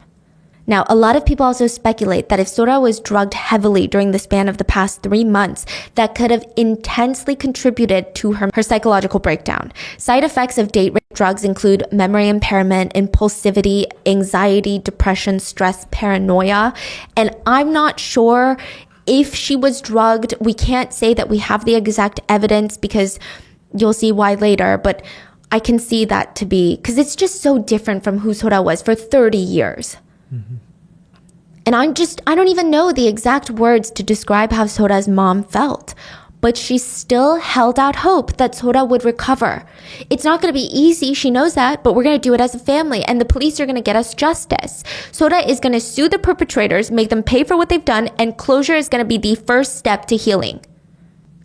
Now, a lot of people also speculate that if Sora was drugged heavily during the span of the past 3 months, that could have intensely contributed to her psychological breakdown. Side effects of date rape drugs include memory impairment, impulsivity, anxiety, depression, stress, paranoia. And I'm not sure if she was drugged. We can't say that we have the exact evidence because you'll see why later, but I can see that to be, because it's just so different from who Sora was for 30 years. Mm-hmm. And I don't even know the exact words to describe how Sora's mom felt, but she still held out hope that Sora would recover. It's not going to be easy, she knows that, but we're going to do it as a family, and the police are going to get us justice. Sora is going to sue the perpetrators, make them pay for what they've done, and closure is going to be the first step to healing.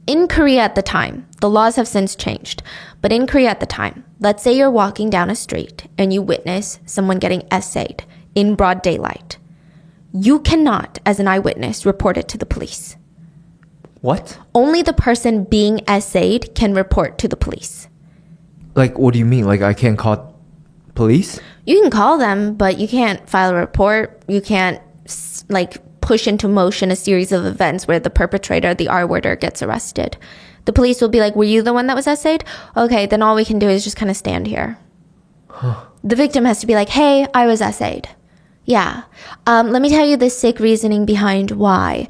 In Korea at the time, the laws have since changed, but in Korea at the time, let's say you're walking down a street and you witness someone getting essayed in broad daylight. You cannot, as an eyewitness, report it to the police. What? Only the person being essayed can report to the police. Like, what do you mean? Like, I can't call police? You can call them, but you can't file a report. You can't, push into motion a series of events where the perpetrator, the R-worder, gets arrested. The police will be like, "Were you the one that was essayed? Okay, then all we can do is just kind of stand here." The victim has to be like, "Hey, I was essayed." Yeah. Let me tell you the sick reasoning behind why.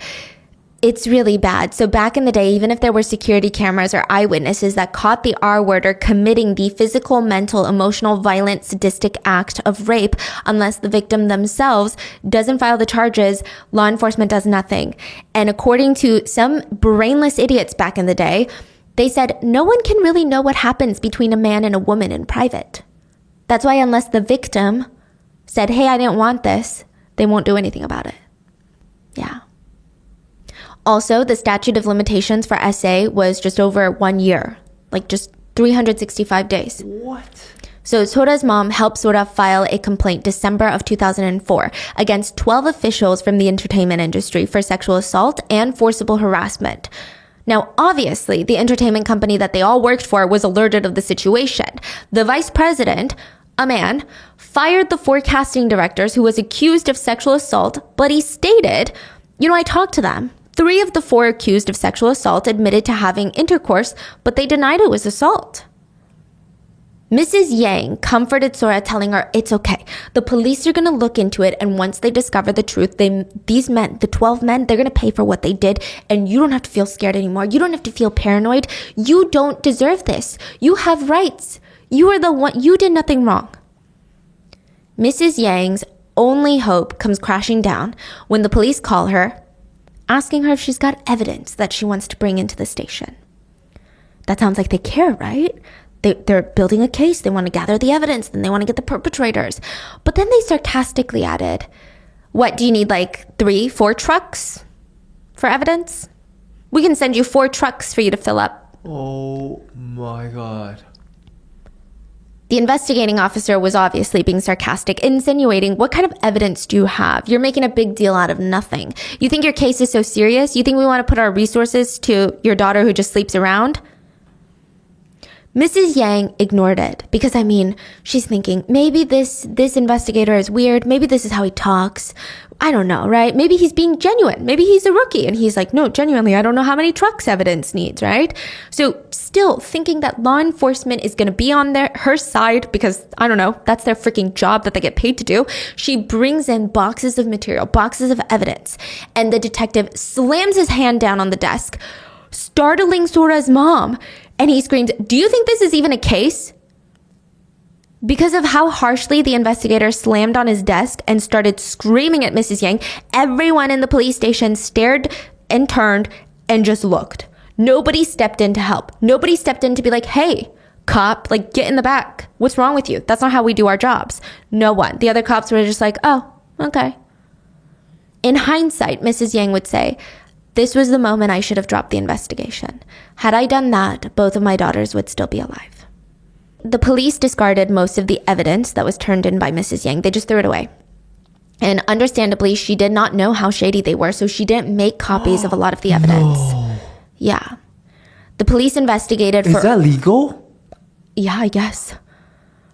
It's really bad. So back in the day, even if there were security cameras or eyewitnesses that caught the R-worder committing the physical, mental, emotional, violent, sadistic act of rape, unless the victim themselves doesn't file the charges, law enforcement does nothing. And according to some brainless idiots back in the day, they said no one can really know what happens between a man and a woman in private. That's why unless the victim said, "Hey, I didn't want this," they won't do anything about it. Yeah. Also, the statute of limitations for essay was just over 1 year, just 365 days. What? So Sora's mom helped Sora file a complaint December of 2004 against 12 officials from the entertainment industry for sexual assault and forcible harassment. Now, obviously, the entertainment company that they all worked for was alerted of the situation. The vice president, a man, fired the 4 casting directors who was accused of sexual assault, but he stated, I talked to them. 3 of the 4 accused of sexual assault admitted to having intercourse, but they denied it was assault. Mrs. Yang comforted Sora, telling her, it's okay. The police are going to look into it, and once they discover the truth, these men, the 12 men, they're going to pay for what they did, and you don't have to feel scared anymore. You don't have to feel paranoid. You don't deserve this. You have rights. You are the one. You did nothing wrong. Mrs. Yang's only hope comes crashing down when the police call her, asking her if she's got evidence that she wants to bring into the station. That sounds like they care, right? They're building a case. They want to gather the evidence. Then they want to get the perpetrators. But then they sarcastically added, what, do you need like 3, 4 trucks for evidence? We can send you 4 trucks for you to fill up. Oh my God. The investigating officer was obviously being sarcastic, insinuating, what kind of evidence do you have? You're making a big deal out of nothing. You think your case is so serious? You think we want to put our resources to your daughter who just sleeps around? Mrs. Yang ignored it because, she's thinking, maybe this investigator is weird. Maybe this is how he talks. I don't know, right? Maybe he's being genuine. Maybe he's a rookie. And he's like, no, genuinely, I don't know how many trucks evidence needs, right? So still thinking that law enforcement is going to be on her side because, I don't know, that's their freaking job that they get paid to do. She brings in boxes of material, boxes of evidence. And the detective slams his hand down on the desk, startling Sora's mom. And he screams, do you think this is even a case? Because of how harshly the investigator slammed on his desk and started screaming at Mrs. Yang, everyone in the police station stared and turned and just looked. Nobody stepped in to help. Nobody stepped in to be like, hey, cop, get in the back. What's wrong with you? That's not how we do our jobs. No one. The other cops were just like, oh, okay. In hindsight, Mrs. Yang would say, this was the moment I should have dropped the investigation. Had I done that, both of my daughters would still be alive. The police discarded most of the evidence that was turned in by Mrs. Yang. They just threw it away. And understandably, she did not know how shady they were, so she didn't make copies of a lot of the evidence. No. Yeah. The police investigated for... Is that legal? Yeah, I guess.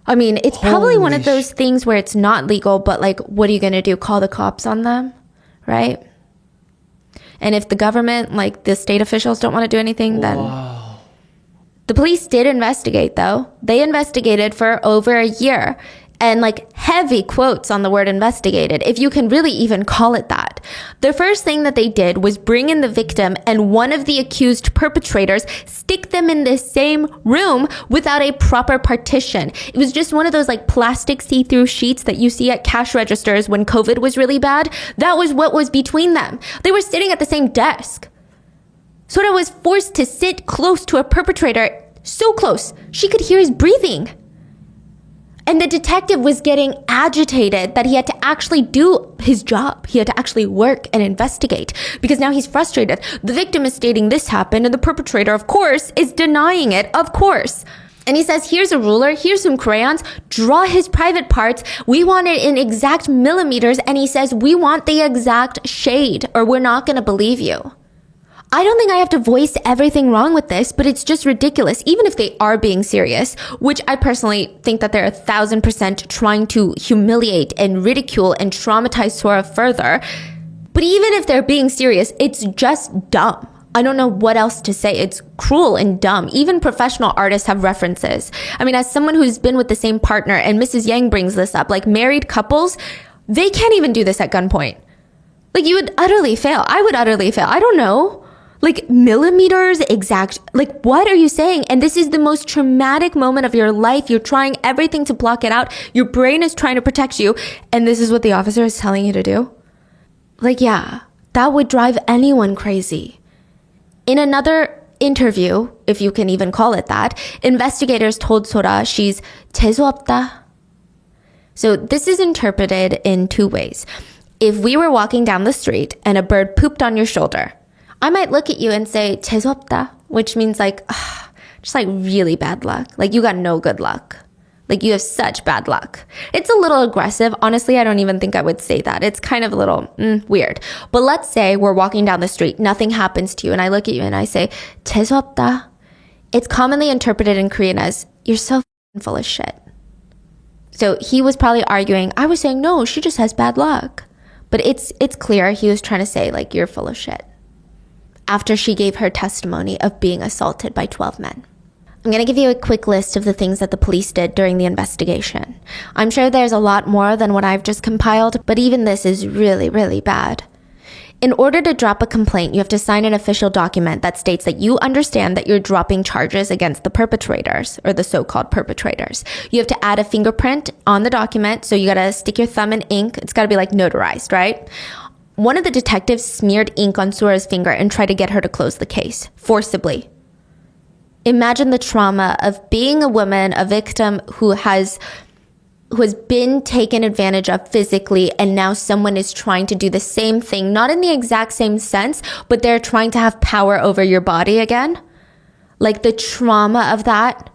It's probably one of those things where it's not legal, but what are you going to do? Call the cops on them? Right? And if the government, the state officials don't want to do anything, then... Wow. The police did investigate, though. They investigated for over a year. And heavy quotes on the word investigated, if you can really even call it that. The first thing that they did was bring in the victim and one of the accused perpetrators, stick them in the same room without a proper partition. It was just one of those plastic see-through sheets that you see at cash registers when COVID was really bad. That was what was between them. They were sitting at the same desk. Sora was forced to sit close to a perpetrator, so close she could hear his breathing. And the detective was getting agitated that he had to actually do his job. He had to actually work and investigate because now he's frustrated. The victim is stating this happened and the perpetrator, of course, is denying it, of course. And he says, here's a ruler, here's some crayons, draw his private parts. We want it in exact millimeters. And he says, we want the exact shade or we're not going to believe you. I don't think I have to voice everything wrong with this, but it's just ridiculous, even if they are being serious, which I personally think that they're 1,000% trying to humiliate and ridicule and traumatize Sora further. But even if they're being serious, it's just dumb. I don't know what else to say. It's cruel and dumb. Even professional artists have references. As someone who's been with the same partner, and Mrs. Yang brings this up, married couples, they can't even do this at gunpoint. You would utterly fail. I would utterly fail. I don't know. Millimeters exact, what are you saying? And this is the most traumatic moment of your life. You're trying everything to block it out. Your brain is trying to protect you. And this is what the officer is telling you to do? Yeah, that would drive anyone crazy. In another interview, if you can even call it that, investigators told Sora she's 재수없다. So this is interpreted in 2 ways. If we were walking down the street and a bird pooped on your shoulder, I might look at you and say 재수없다, which means just really bad luck. You got no good luck. Like, you have such bad luck. It's a little aggressive. Honestly, I don't even think I would say that. It's kind of a little weird. But let's say we're walking down the street, nothing happens to you, and I look at you and I say, 재수없다. It's commonly interpreted in Korean as, you're so full of shit. So he was probably arguing, I was saying, no, she just has bad luck. But it's clear he was trying to say, like, you're full of shit. After she gave her testimony of being assaulted by 12 men. I'm going to give you a quick list of the things that the police did during the investigation. I'm sure there's a lot more than what I've just compiled, but even this is really, really bad. In order to drop a complaint, you have to sign an official document that states that you understand that you're dropping charges against the perpetrators, or the so-called perpetrators. You have to add a fingerprint on the document, so you gotta stick your thumb in ink. It's gotta be like notarized, right? One of the detectives smeared ink on Sora's finger and tried to get her to close the case, forcibly. Imagine the trauma of being a woman, a victim who has been taken advantage of physically, and now someone is trying to do the same thing, not in the exact same sense, but they're trying to have power over your body again. Like, the trauma of that.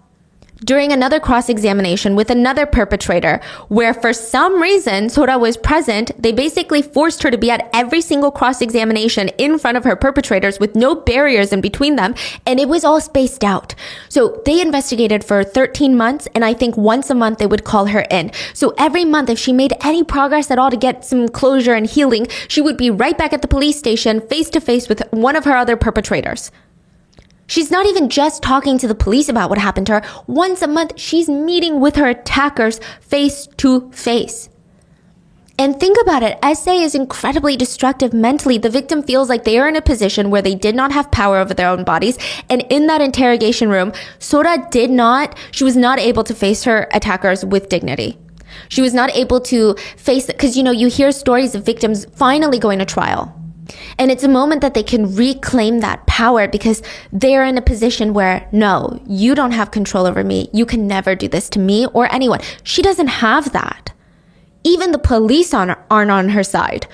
During another cross-examination with another perpetrator, where for some reason Sora was present, they basically forced her to be at every single cross-examination in front of her perpetrators with no barriers in between them, and it was all spaced out. So they investigated for 13 months, and I think once a month they would call her in. So every month, if she made any progress at all to get some closure and healing, she would be right back at the police station, face to face with one of her other perpetrators. She's not even just talking to the police about what happened to her. Once a month, she's meeting with her attackers face to face. And think about it, SA is incredibly destructive mentally. The victim feels like they are in a position where they did not have power over their own bodies. And in that interrogation room, Sora she was not able to face her attackers with dignity. She was not able to face it, because, you hear stories of victims finally going to trial. And it's a moment that they can reclaim that power, because they're in a position where, no, you don't have control over me. You can never do this to me or anyone. She doesn't have that. Even the police aren't on her side.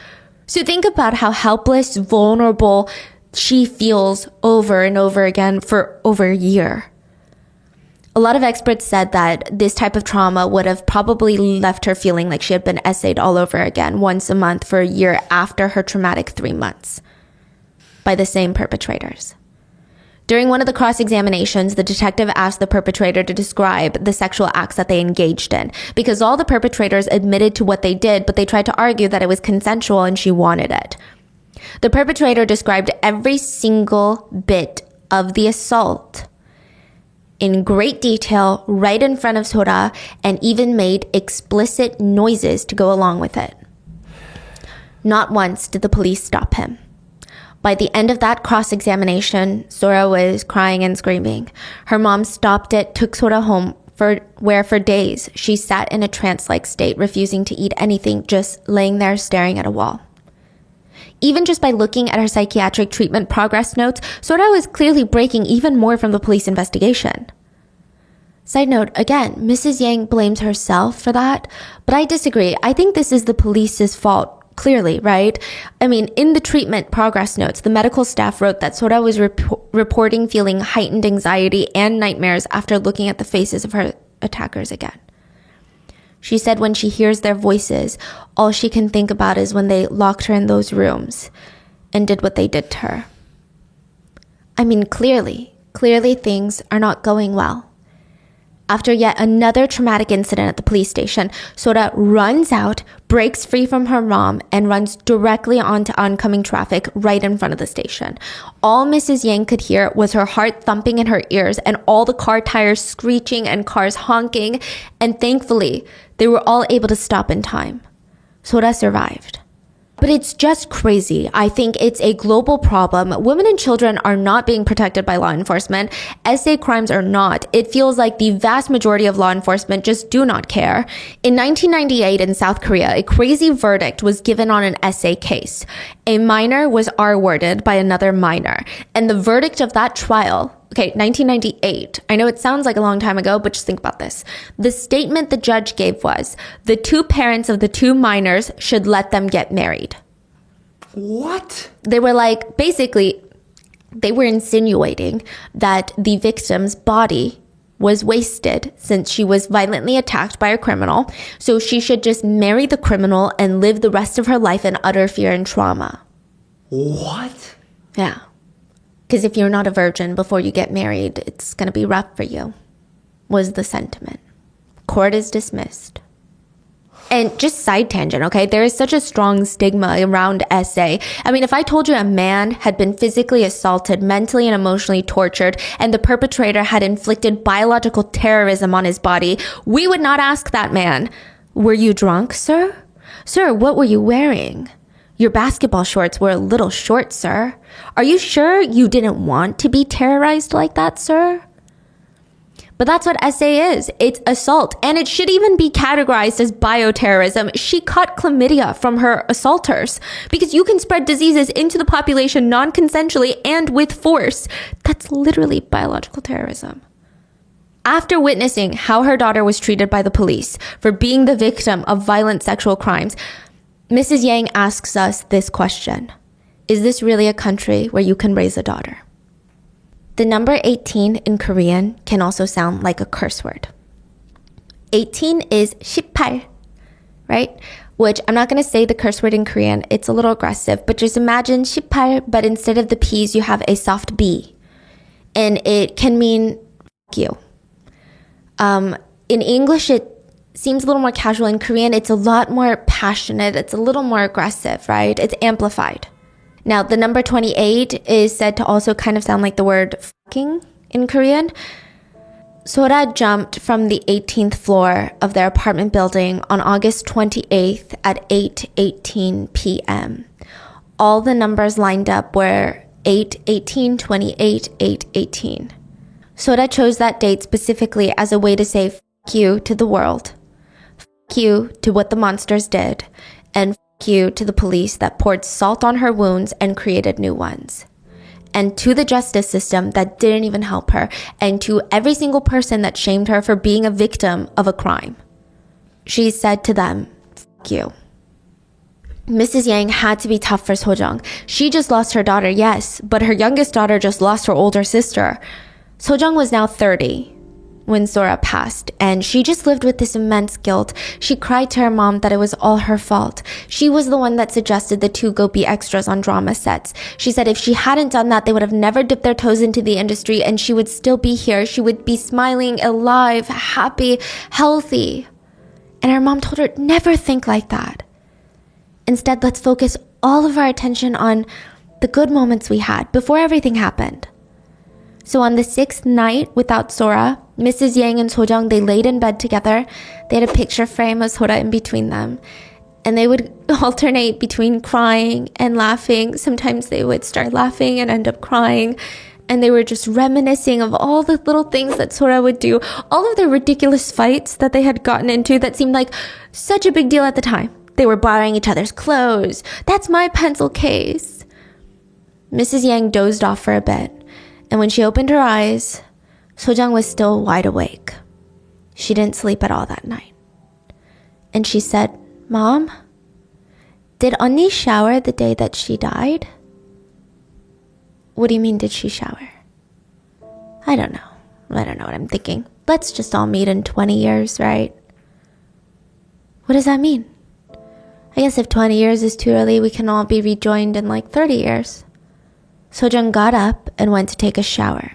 So think about how helpless, vulnerable she feels over and over again for over a year. A lot of experts said that this type of trauma would have probably left her feeling like she had been essayed all over again once a month for a year after her traumatic 3 months by the same perpetrators. During one of the cross-examinations, the detective asked the perpetrator to describe the sexual acts that they engaged in, because all the perpetrators admitted to what they did, but they tried to argue that it was consensual and she wanted it. The perpetrator described every single bit of the assault in great detail right in front of Sora, and even made explicit noises to go along with it. Not once did the police stop him. By the end of that cross-examination, Sora was crying and screaming. Her mom stopped it, took Sora home, where for days she sat in a trance-like state, refusing to eat anything, just laying there staring at a wall. Even just by looking at her psychiatric treatment progress notes, Sora was clearly breaking even more from the police investigation. Side note, again, Mrs. Yang blames herself for that, but I disagree. I think this is the police's fault, clearly, right? I mean, in the treatment progress notes, the medical staff wrote that Sora was reporting feeling heightened anxiety and nightmares after looking at the faces of her attackers again. She said when she hears their voices, all she can think about is when they locked her in those rooms and did what they did to her. I mean, clearly things are not going well. After yet another traumatic incident at the police station, Sora runs out, breaks free from her mom, and runs directly onto oncoming traffic right in front of the station. All Mrs. Yang could hear was her heart thumping in her ears and all the car tires screeching and cars honking, and thankfully, they were all able to stop in time. Sora survived. But it's just crazy. I think it's a global problem. Women and children are not being protected by law enforcement. SA crimes are not. It feels like the vast majority of law enforcement just do not care. In 1998 in South Korea, a crazy verdict was given on an SA case. A minor was R-worded by another minor. And the verdict of that trial, 1998. I know it sounds like a long time ago, but just think about this. The statement the judge gave was, the two parents of the two minors should let them get married. What? They were basically, they were insinuating that the victim's body was wasted since she was violently attacked by a criminal, so she should just marry the criminal and live the rest of her life in utter fear and trauma. What? Yeah. Because if you're not a virgin before you get married, it's going to be rough for you, was the sentiment. Court is dismissed. And just side tangent, okay? There is such a strong stigma around SA. I mean, if I told you a man had been physically assaulted, mentally and emotionally tortured, and the perpetrator had inflicted biological terrorism on his body, we would not ask that man, "Were you drunk, sir? Sir, what were you wearing? Your basketball shorts were a little short, sir. Are you sure you didn't want to be terrorized like that, sir?" But that's what SA is. It's assault. And it should even be categorized as bioterrorism. She caught chlamydia from her assaulters because you can spread diseases into the population non-consensually and with force. That's literally biological terrorism. After witnessing how her daughter was treated by the police for being the victim of violent sexual crimes, Mrs. Yang asks us this question. Is this really a country where you can raise a daughter? The number 18 in Korean can also sound like a curse word. 18 is 18, right? Which I'm not going to say the curse word in Korean. It's a little aggressive, but just imagine 18, but instead of the P's, you have a soft B. And it can mean fuck you. In English, it seems a little more casual. In Korean, it's a lot more passionate. It's a little more aggressive, right? It's amplified. Now, the number 28 is said to also kind of sound like the word fucking in Korean. Sora jumped from the 18th floor of their apartment building on August 28th at 8:18 p.m. All the numbers lined up were 8:18, 28, 8:18. Sora chose that date specifically as a way to say fuck you to the world, fuck you to what the monsters did, and you to the police that poured salt on her wounds and created new ones. And to the justice system that didn't even help her, and to every single person that shamed her for being a victim of a crime. She said to them, fuck you. Mrs. Yang had to be tough for Sojung. She just lost her daughter, yes, but her youngest daughter just lost her older sister. Sojung was now 30 when Sora passed, and she just lived with this immense guilt. She cried to her mom that it was all her fault. She was the one that suggested the two go be extras on drama sets. She said if she hadn't done that, they would have never dipped their toes into the industry, and she would still be here. She would be smiling, alive, happy, healthy. And her mom told her, never think like that. Instead, let's focus all of our attention on the good moments we had before everything happened. So on the 6th night without Sora, Mrs. Yang and Sojung, they laid in bed together. They had a picture frame of Sora in between them. And they would alternate between crying and laughing. Sometimes they would start laughing and end up crying. And they were just reminiscing of all the little things that Sora would do. All of the ridiculous fights that they had gotten into that seemed like such a big deal at the time. They were borrowing each other's clothes. That's my pencil case. Mrs. Yang dozed off for a bit. And when she opened her eyes, Sojung was still wide awake. She didn't sleep at all that night. And she said, Mom, did Onni shower the day that she died? What do you mean, did she shower? I don't know what I'm thinking. Let's just all meet in 20 years, right? What does that mean? I guess if 20 years is too early, we can all be rejoined in like 30 years. Sojung got up and went to take a shower.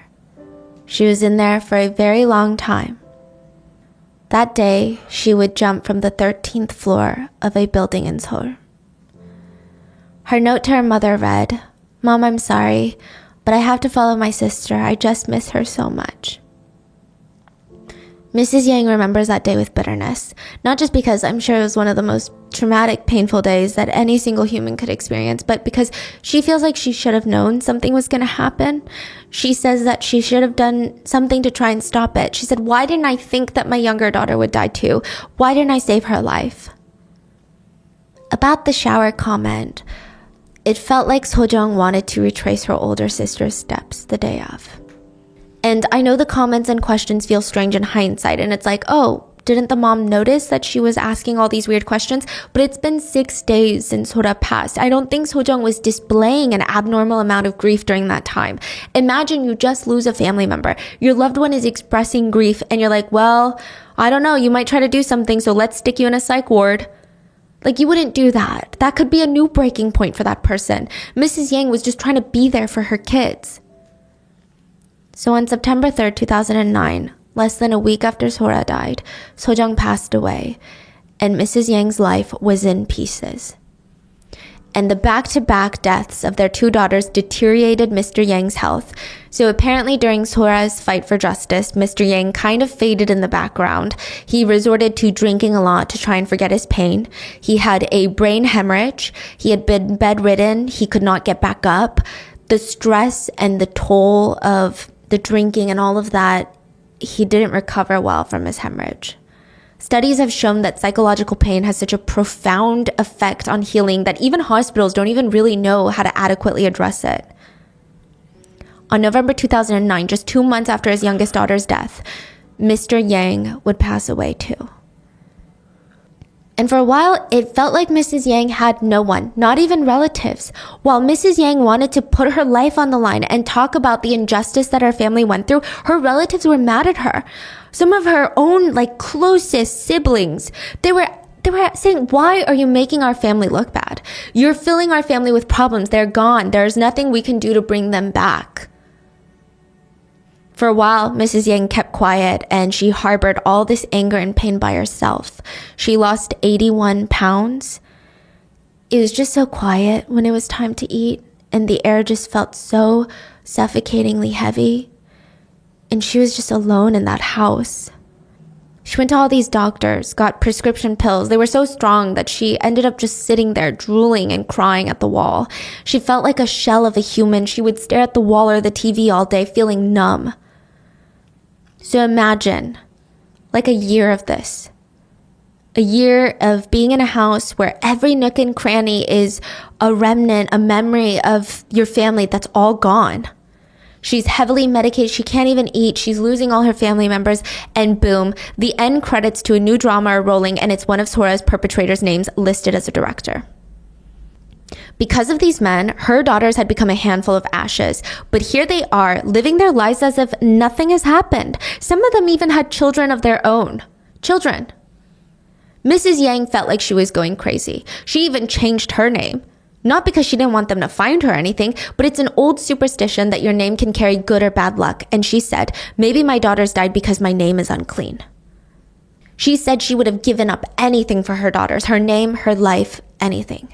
She was in there for a very long time. That day, she would jump from the 13th floor of a building in Seoul. Her note to her mother read, Mom, I'm sorry, but I have to follow my sister. I just miss her so much. Mrs. Yang remembers that day with bitterness, not just because I'm sure it was one of the most traumatic, painful days that any single human could experience, but because she feels like she should have known something was going to happen. She says that she should have done something to try and stop it. She said, why didn't I think that my younger daughter would die too? Why didn't I save her life? About the shower comment, it felt like Sojung wanted to retrace her older sister's steps the day of. And I know the comments and questions feel strange in hindsight, and it's like, oh, didn't the mom notice that she was asking all these weird questions? But it's been 6 days since Sora passed. I don't think Sojung was displaying an abnormal amount of grief during that time. Imagine you just lose a family member. Your loved one is expressing grief and you're like, well, I don't know, you might try to do something, so let's stick you in a psych ward. Like, you wouldn't do that. That could be a new breaking point for that person. Mrs. Yang was just trying to be there for her kids. So on September 3rd, 2009, less than a week after Sora died, Sojung passed away, and Mrs. Yang's life was in pieces. And the back-to-back deaths of their 2 daughters deteriorated Mr. Yang's health. So apparently during Sora's fight for justice, Mr. Yang kind of faded in the background. He resorted to drinking a lot to try and forget his pain. He had a brain hemorrhage. He had been bedridden. He could not get back up. The stress and the toll of the drinking and all of that, he didn't recover well from his hemorrhage. Studies have shown that psychological pain has such a profound effect on healing that even hospitals don't even really know how to adequately address it. On November 2009, just 2 months after his youngest daughter's death, Mr. Yang would pass away too. And for a while, it felt like Mrs. Yang had no one, not even relatives. While Mrs. Yang wanted to put her life on the line and talk about the injustice that her family went through, her relatives were mad at her. Some of her own, closest siblings, they were saying, why are you making our family look bad? You're filling our family with problems. They're gone. There's nothing we can do to bring them back. For a while, Mrs. Yang kept quiet and she harbored all this anger and pain by herself. She lost 81 pounds. It was just so quiet when it was time to eat, and the air just felt so suffocatingly heavy. And she was just alone in that house. She went to all these doctors, got prescription pills. They were so strong that she ended up just sitting there drooling and crying at the wall. She felt like a shell of a human. She would stare at the wall or the TV all day, feeling numb. So imagine, a year of this. A year of being in a house where every nook and cranny is a remnant, a memory of your family that's all gone. She's heavily medicated. She can't even eat. She's losing all her family members. And boom, the end credits to a new drama are rolling, and it's one of Sora's perpetrators' names listed as a director. Because of these men, her daughters had become a handful of ashes. But here they are, living their lives as if nothing has happened. Some of them even had children of their own. Children. Mrs. Yang felt like she was going crazy. She even changed her name. Not because she didn't want them to find her or anything, but it's an old superstition that your name can carry good or bad luck. And she said, maybe my daughters died because my name is unclean. She said she would have given up anything for her daughters, her name, her life, anything.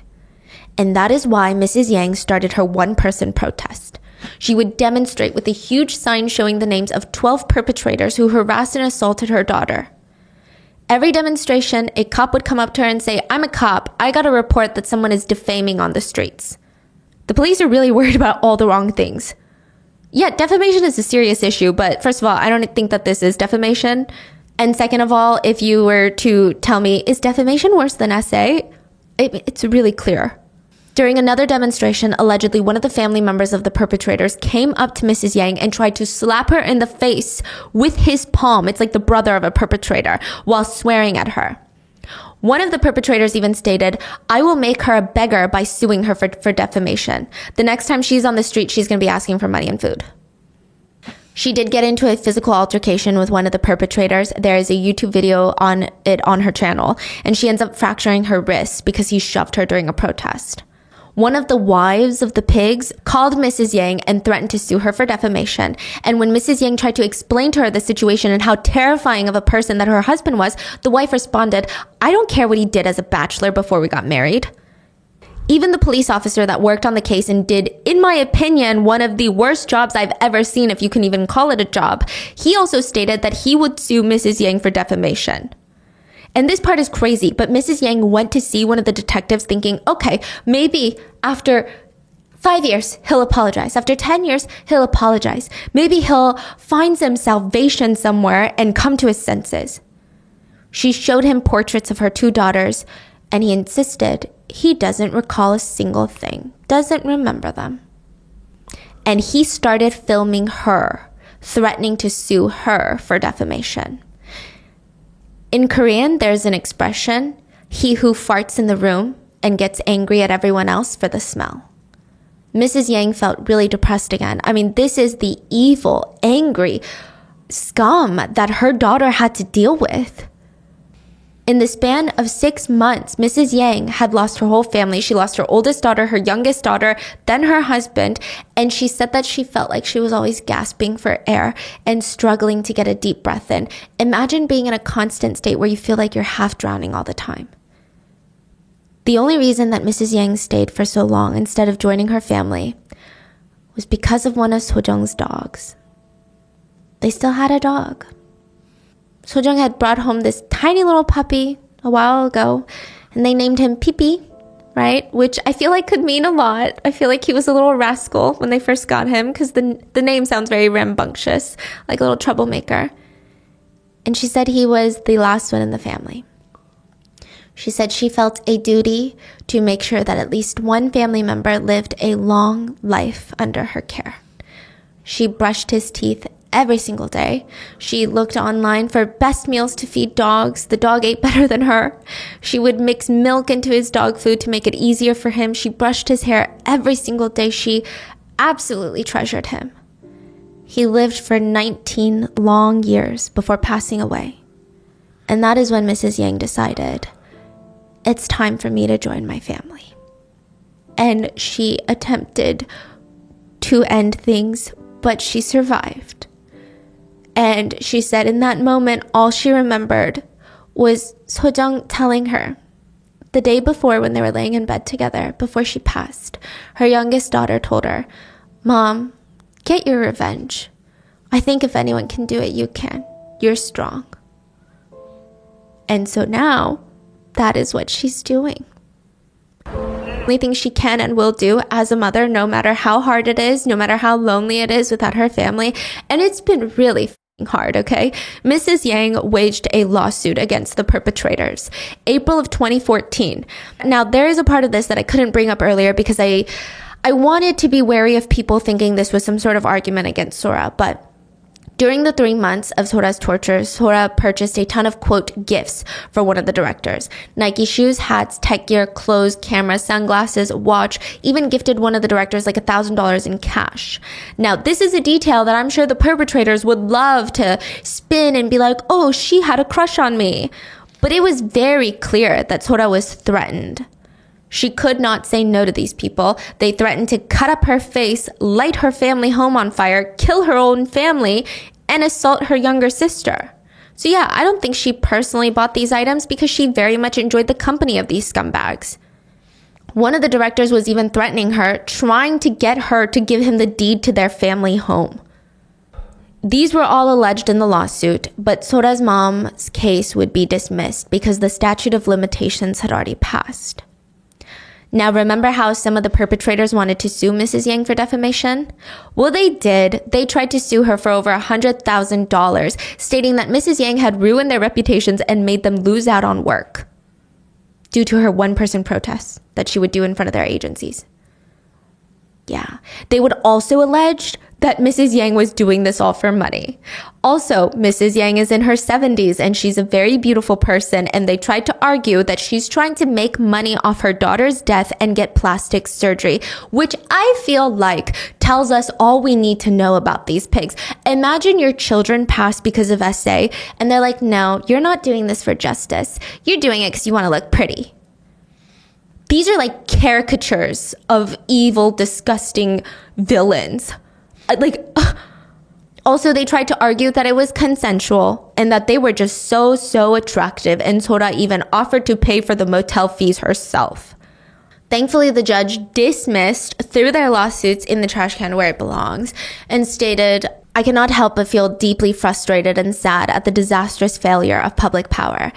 And that is why Mrs. Yang started her one-person protest. She would demonstrate with a huge sign showing the names of 12 perpetrators who harassed and assaulted her daughter. Every demonstration, a cop would come up to her and say, I'm a cop. I got a report that someone is defaming on the streets. The police are really worried about all the wrong things. Yeah, defamation is a serious issue, but first of all, I don't think that this is defamation. And second of all, if you were to tell me, is defamation worse than essay? It's really clear. During another demonstration, allegedly one of the family members of the perpetrators came up to Mrs. Yang and tried to slap her in the face with his palm. It's like the brother of a perpetrator, while swearing at her. One of the perpetrators even stated, I will make her a beggar by suing her for defamation. The next time she's on the street, she's going to be asking for money and food. She did get into a physical altercation with one of the perpetrators. There is a YouTube video on it on her channel, and she ends up fracturing her wrist because he shoved her during a protest. One of the wives of the pigs called Mrs. Yang and threatened to sue her for defamation. And when Mrs. Yang tried to explain to her the situation and how terrifying of a person that her husband was, the wife responded, I don't care what he did as a bachelor before we got married. Even the police officer that worked on the case and did, in my opinion, one of the worst jobs I've ever seen, if you can even call it a job, he also stated that he would sue Mrs. Yang for defamation. And this part is crazy, but Mrs. Yang went to see one of the detectives thinking, okay, maybe after 5 years, he'll apologize. After 10 years, he'll apologize. Maybe he'll find some salvation somewhere and come to his senses. She showed him portraits of her 2 daughters, and he insisted he doesn't recall a single thing, doesn't remember them. And he started filming her, threatening to sue her for defamation. In Korean, there's an expression, he who farts in the room and gets angry at everyone else for the smell. Mrs. Yang felt really depressed again. I mean, this is the evil, angry scum that her daughter had to deal with. In the span of 6 months, Mrs. Yang had lost her whole family. She lost her oldest daughter, her youngest daughter, then her husband. And she said that she felt like she was always gasping for air and struggling to get a deep breath in. Imagine being in a constant state where you feel like you're half drowning all the time. The only reason that Mrs. Yang stayed for so long instead of joining her family was because of one of Sojung's dogs. They still had a dog. Sojung had brought home this tiny little puppy a while ago, and they named him Pee-Pee, right? Which I feel like could mean a lot. I feel like he was a little rascal when they first got him because the name sounds very rambunctious, like a little troublemaker. And she said he was the last one in the family. She said she felt a duty to make sure that at least one family member lived a long life under her care. She brushed his teeth every single day. She looked online for best meals to feed dogs. The dog ate better than her. She would mix milk into his dog food to make it easier for him. She brushed his hair every single day. She absolutely treasured him. He lived for 19 long years before passing away. And that is when Mrs. Yang decided, it's time for me to join my family. And she attempted to end things, but she survived. And she said in that moment, all she remembered was Sojung telling her the day before when they were laying in bed together, before she passed, her youngest daughter told her, Mom, get your revenge. I think if anyone can do it, you can. You're strong. And so now, that is what she's doing. The only thing she can and will do as a mother, no matter how hard it is, no matter how lonely it is without her family, and it's been really hard, okay? Mrs. Yang waged a lawsuit against the perpetrators. April of 2014. Now, there is a part of this that I couldn't bring up earlier because I wanted to be wary of people thinking this was some sort of argument against Sora, but during the 3 months of Sora's torture, Sora purchased a ton of, quote, gifts for one of the directors. Nike shoes, hats, tech gear, clothes, cameras, sunglasses, watch, even gifted one of the directors like $1,000 in cash. Now, this is a detail that I'm sure the perpetrators would love to spin and be like, oh, she had a crush on me. But it was very clear that Sora was threatened. She could not say no to these people. They threatened to cut up her face, light her family home on fire, kill her own family, and assault her younger sister. So yeah, I don't think she personally bought these items because she very much enjoyed the company of these scumbags. One of the directors was even threatening her, trying to get her to give him the deed to their family home. These were all alleged in the lawsuit, but Sora's mom's case would be dismissed because the statute of limitations had already passed. Now, remember how some of the perpetrators wanted to sue Mrs. Yang for defamation? Well, they did. They tried to sue her for over $100,000, stating that Mrs. Yang had ruined their reputations and made them lose out on work due to her one-person protests that she would do in front of their agencies. Yeah. They would also allege that Mrs. Yang was doing this all for money. Also, Mrs. Yang is in her 70s and she's a very beautiful person, and they tried to argue that she's trying to make money off her daughter's death and get plastic surgery, which I feel like tells us all we need to know about these pigs. Imagine your children pass because of SA and they're like, no, you're not doing this for justice. You're doing it because you want to look pretty. These are like caricatures of evil, disgusting villains. Also, they tried to argue that it was consensual and that they were just so attractive, and Sora even offered to pay for the motel fees herself. Thankfully, the judge dismissed, threw their lawsuits in the trash can where it belongs, and stated, I cannot help but feel deeply frustrated and sad at the disastrous failure of public power.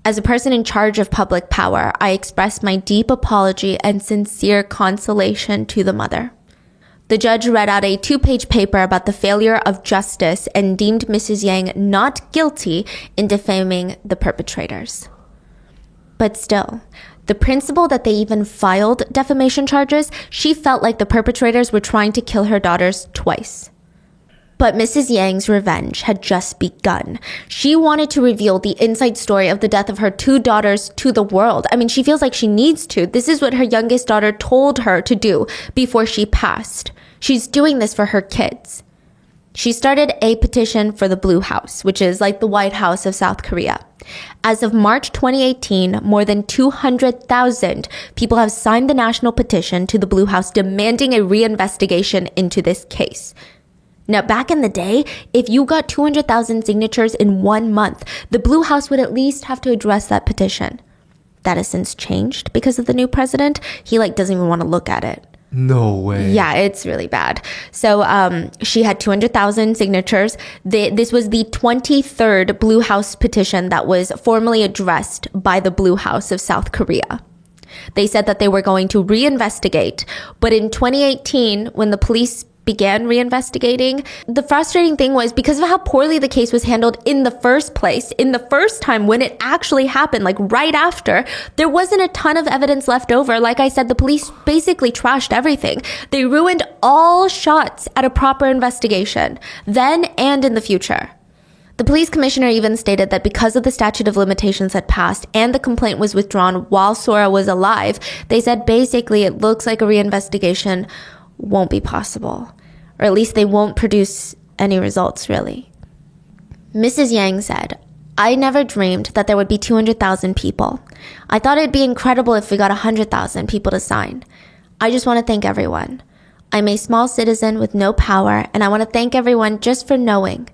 As a person in charge of public power, I express my deep apology and sincere consolation to the mother. The judge read out a 2-page paper about the failure of justice and deemed Mrs. Yang not guilty in defaming the perpetrators. But still, the principal that they even filed defamation charges, she felt like the perpetrators were trying to kill her daughters twice. But Mrs. Yang's revenge had just begun. She wanted to reveal the inside story of the death of her 2 daughters to the world. I mean, she feels like she needs to. This is what her youngest daughter told her to do before she passed. She's doing this for her kids. She started a petition for the Blue House, which is like the White House of South Korea. As of March 2018, more than 200,000 people have signed the national petition to the Blue House demanding a reinvestigation into this case. Now, back in the day, if you got 200,000 signatures in 1 month, the Blue House would at least have to address that petition. That has since changed because of the new president. He doesn't even want to look at it. No way. Yeah, it's really bad. So she had 200,000 signatures. This was the 23rd Blue House petition that was formally addressed by the Blue House of South Korea. They said that they were going to reinvestigate. But in 2018, when the police began reinvestigating, the frustrating thing was because of how poorly the case was handled in the first place, in the first time when it actually happened, right after, there wasn't a ton of evidence left over. Like I said, the police basically trashed everything. They ruined all shots at a proper investigation, then and in the future. The police commissioner even stated that because of the statute of limitations had passed and the complaint was withdrawn while Sora was alive, they said basically it looks like a reinvestigation won't be possible. Or at least they won't produce any results, really. Mrs. Yang said, "I never dreamed that there would be 200,000 people. I thought it'd be incredible if we got 100,000 people to sign. I just want to thank everyone. I'm a small citizen with no power, and I want to thank everyone just for knowing.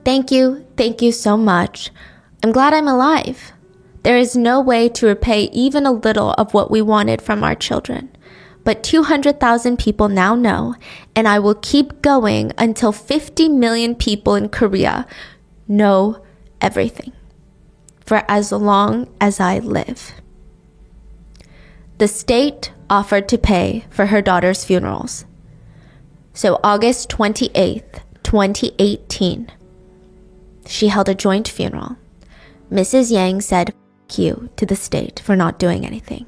Thank you so much. I'm glad I'm alive. There is no way to repay even a little of what we wanted from our children. But 200,000 people now know, and I will keep going until 50 million people in Korea know everything, for as long as I live." The state offered to pay for her daughter's funerals. So August 28th, 2018, she held a joint funeral. Mrs. Yang said, "F you" to the state for not doing anything.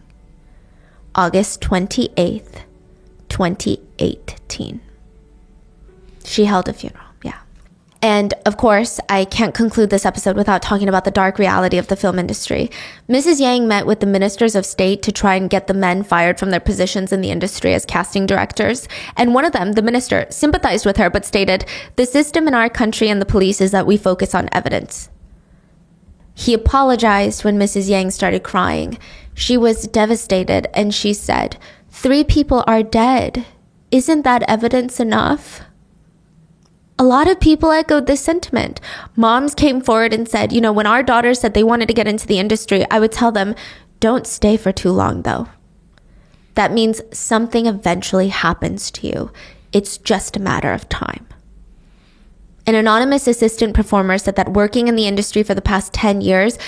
August 28th, 2018. She held a funeral, yeah. And of course, I can't conclude this episode without talking about the dark reality of the film industry. Mrs. Yang met with the ministers of state to try and get the men fired from their positions in the industry as casting directors. And one of them, the minister, sympathized with her but stated, "The system in our country and the police is that we focus on evidence." He apologized when Mrs. Yang started crying. She was devastated and she said, "3 people are dead. Isn't that evidence enough?" A lot of people echoed this sentiment. Moms came forward and said, when our daughters said they wanted to get into the industry, I would tell them, don't stay for too long though. That means something eventually happens to you. It's just a matter of time. An anonymous assistant performer said that working in the industry for the past 10 years,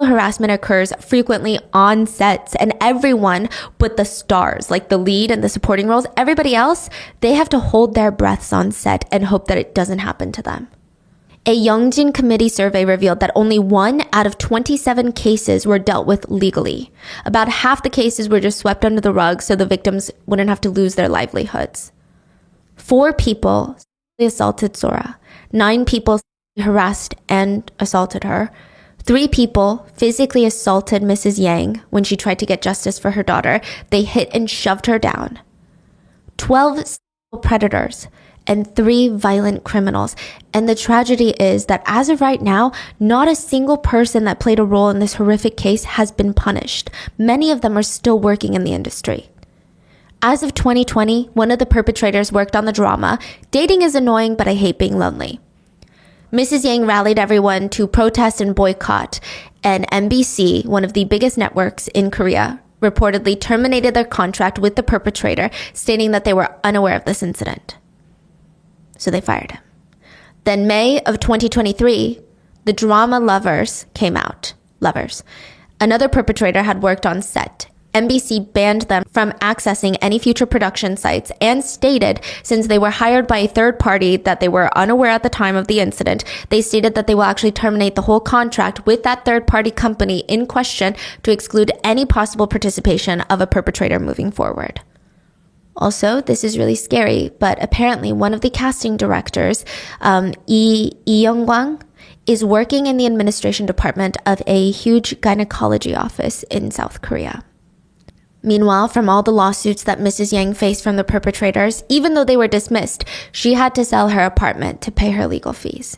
sexual harassment occurs frequently on sets, and everyone but the stars, like the lead and the supporting roles, everybody else, they have to hold their breaths on set and hope that it doesn't happen to them. A Youngjin committee survey revealed that only 1 out of 27 cases were dealt with legally. About half the cases were just swept under the rug so the victims wouldn't have to lose their livelihoods. 4 people assaulted Sora. 9 people harassed and assaulted her. 3 people physically assaulted Mrs. Yang when she tried to get justice for her daughter. They hit and shoved her down. 12 sexual predators and 3 violent criminals. And the tragedy is that as of right now, not a single person that played a role in this horrific case has been punished. Many of them are still working in the industry. As of 2020, one of the perpetrators worked on the drama, "Dating is annoying, but I hate being lonely." Mrs. Yang rallied everyone to protest and boycott, and MBC, one of the biggest networks in Korea, reportedly terminated their contract with the perpetrator, stating that they were unaware of this incident. So they fired him. Then May of 2023, the drama Lovers came out. Lovers. Another perpetrator had worked on set. MBC banned them from accessing any future production sites and stated since they were hired by a third party that they were unaware at the time of the incident, they stated that they will actually terminate the whole contract with that third party company in question to exclude any possible participation of a perpetrator moving forward. Also, this is really scary, but apparently one of the casting directors, Lee Young-kwang, is working in the administration department of a huge gynecology office in South Korea. Meanwhile, from all the lawsuits that Mrs. Yang faced from the perpetrators, even though they were dismissed, she had to sell her apartment to pay her legal fees.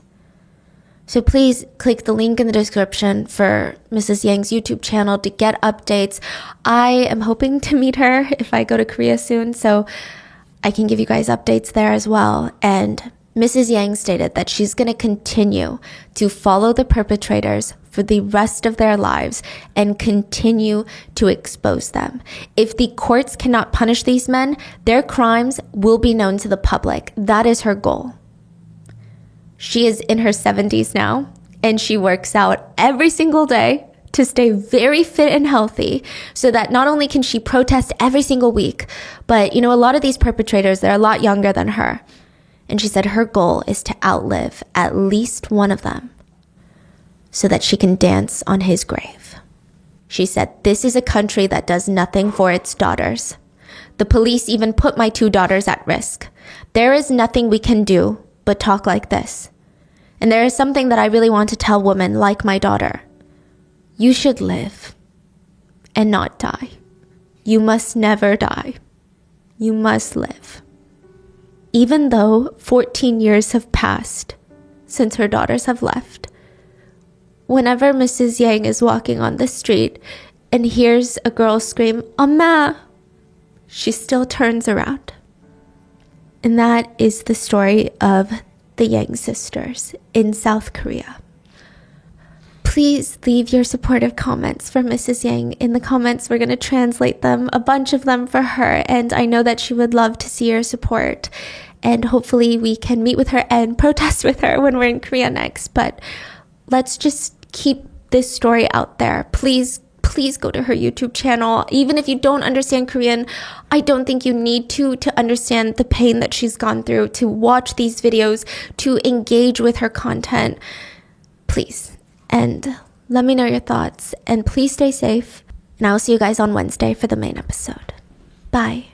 So please click the link in the description for Mrs. Yang's YouTube channel to get updates. I am hoping to meet her if I go to Korea soon, so I can give you guys updates there as well. And Mrs. Yang stated that she's going to continue to follow the perpetrators for the rest of their lives and continue to expose them. If the courts cannot punish these men, their crimes will be known to the public. That is her goal. She is in her 70s now, and she works out every single day to stay very fit and healthy so that not only can she protest every single week, but, a lot of these perpetrators, they're a lot younger than her. And she said her goal is to outlive at least one of them so that she can dance on his grave. She said, "This is a country that does nothing for its daughters. The police even put my 2 daughters at risk. There is nothing we can do but talk like this. And there is something that I really want to tell women like my daughter. You should live and not die. You must never die. You must live." Even though 14 years have passed since her daughters have left, whenever Mrs. Yang is walking on the street and hears a girl scream, "Amma," she still turns around. And that is the story of the Yang sisters in South Korea. Please leave your supportive comments for Mrs. Yang in the comments. We're going to translate them, a bunch of them for her, and I know that she would love to see your support. And hopefully we can meet with her and protest with her when we're in Korea next. But let's just keep this story out there. Please go to her YouTube channel. Even if you don't understand Korean, I don't think you need to understand the pain that she's gone through, to watch these videos, to engage with her content. Please. And let me know your thoughts. And please stay safe. And I will see you guys on Wednesday for the main episode. Bye.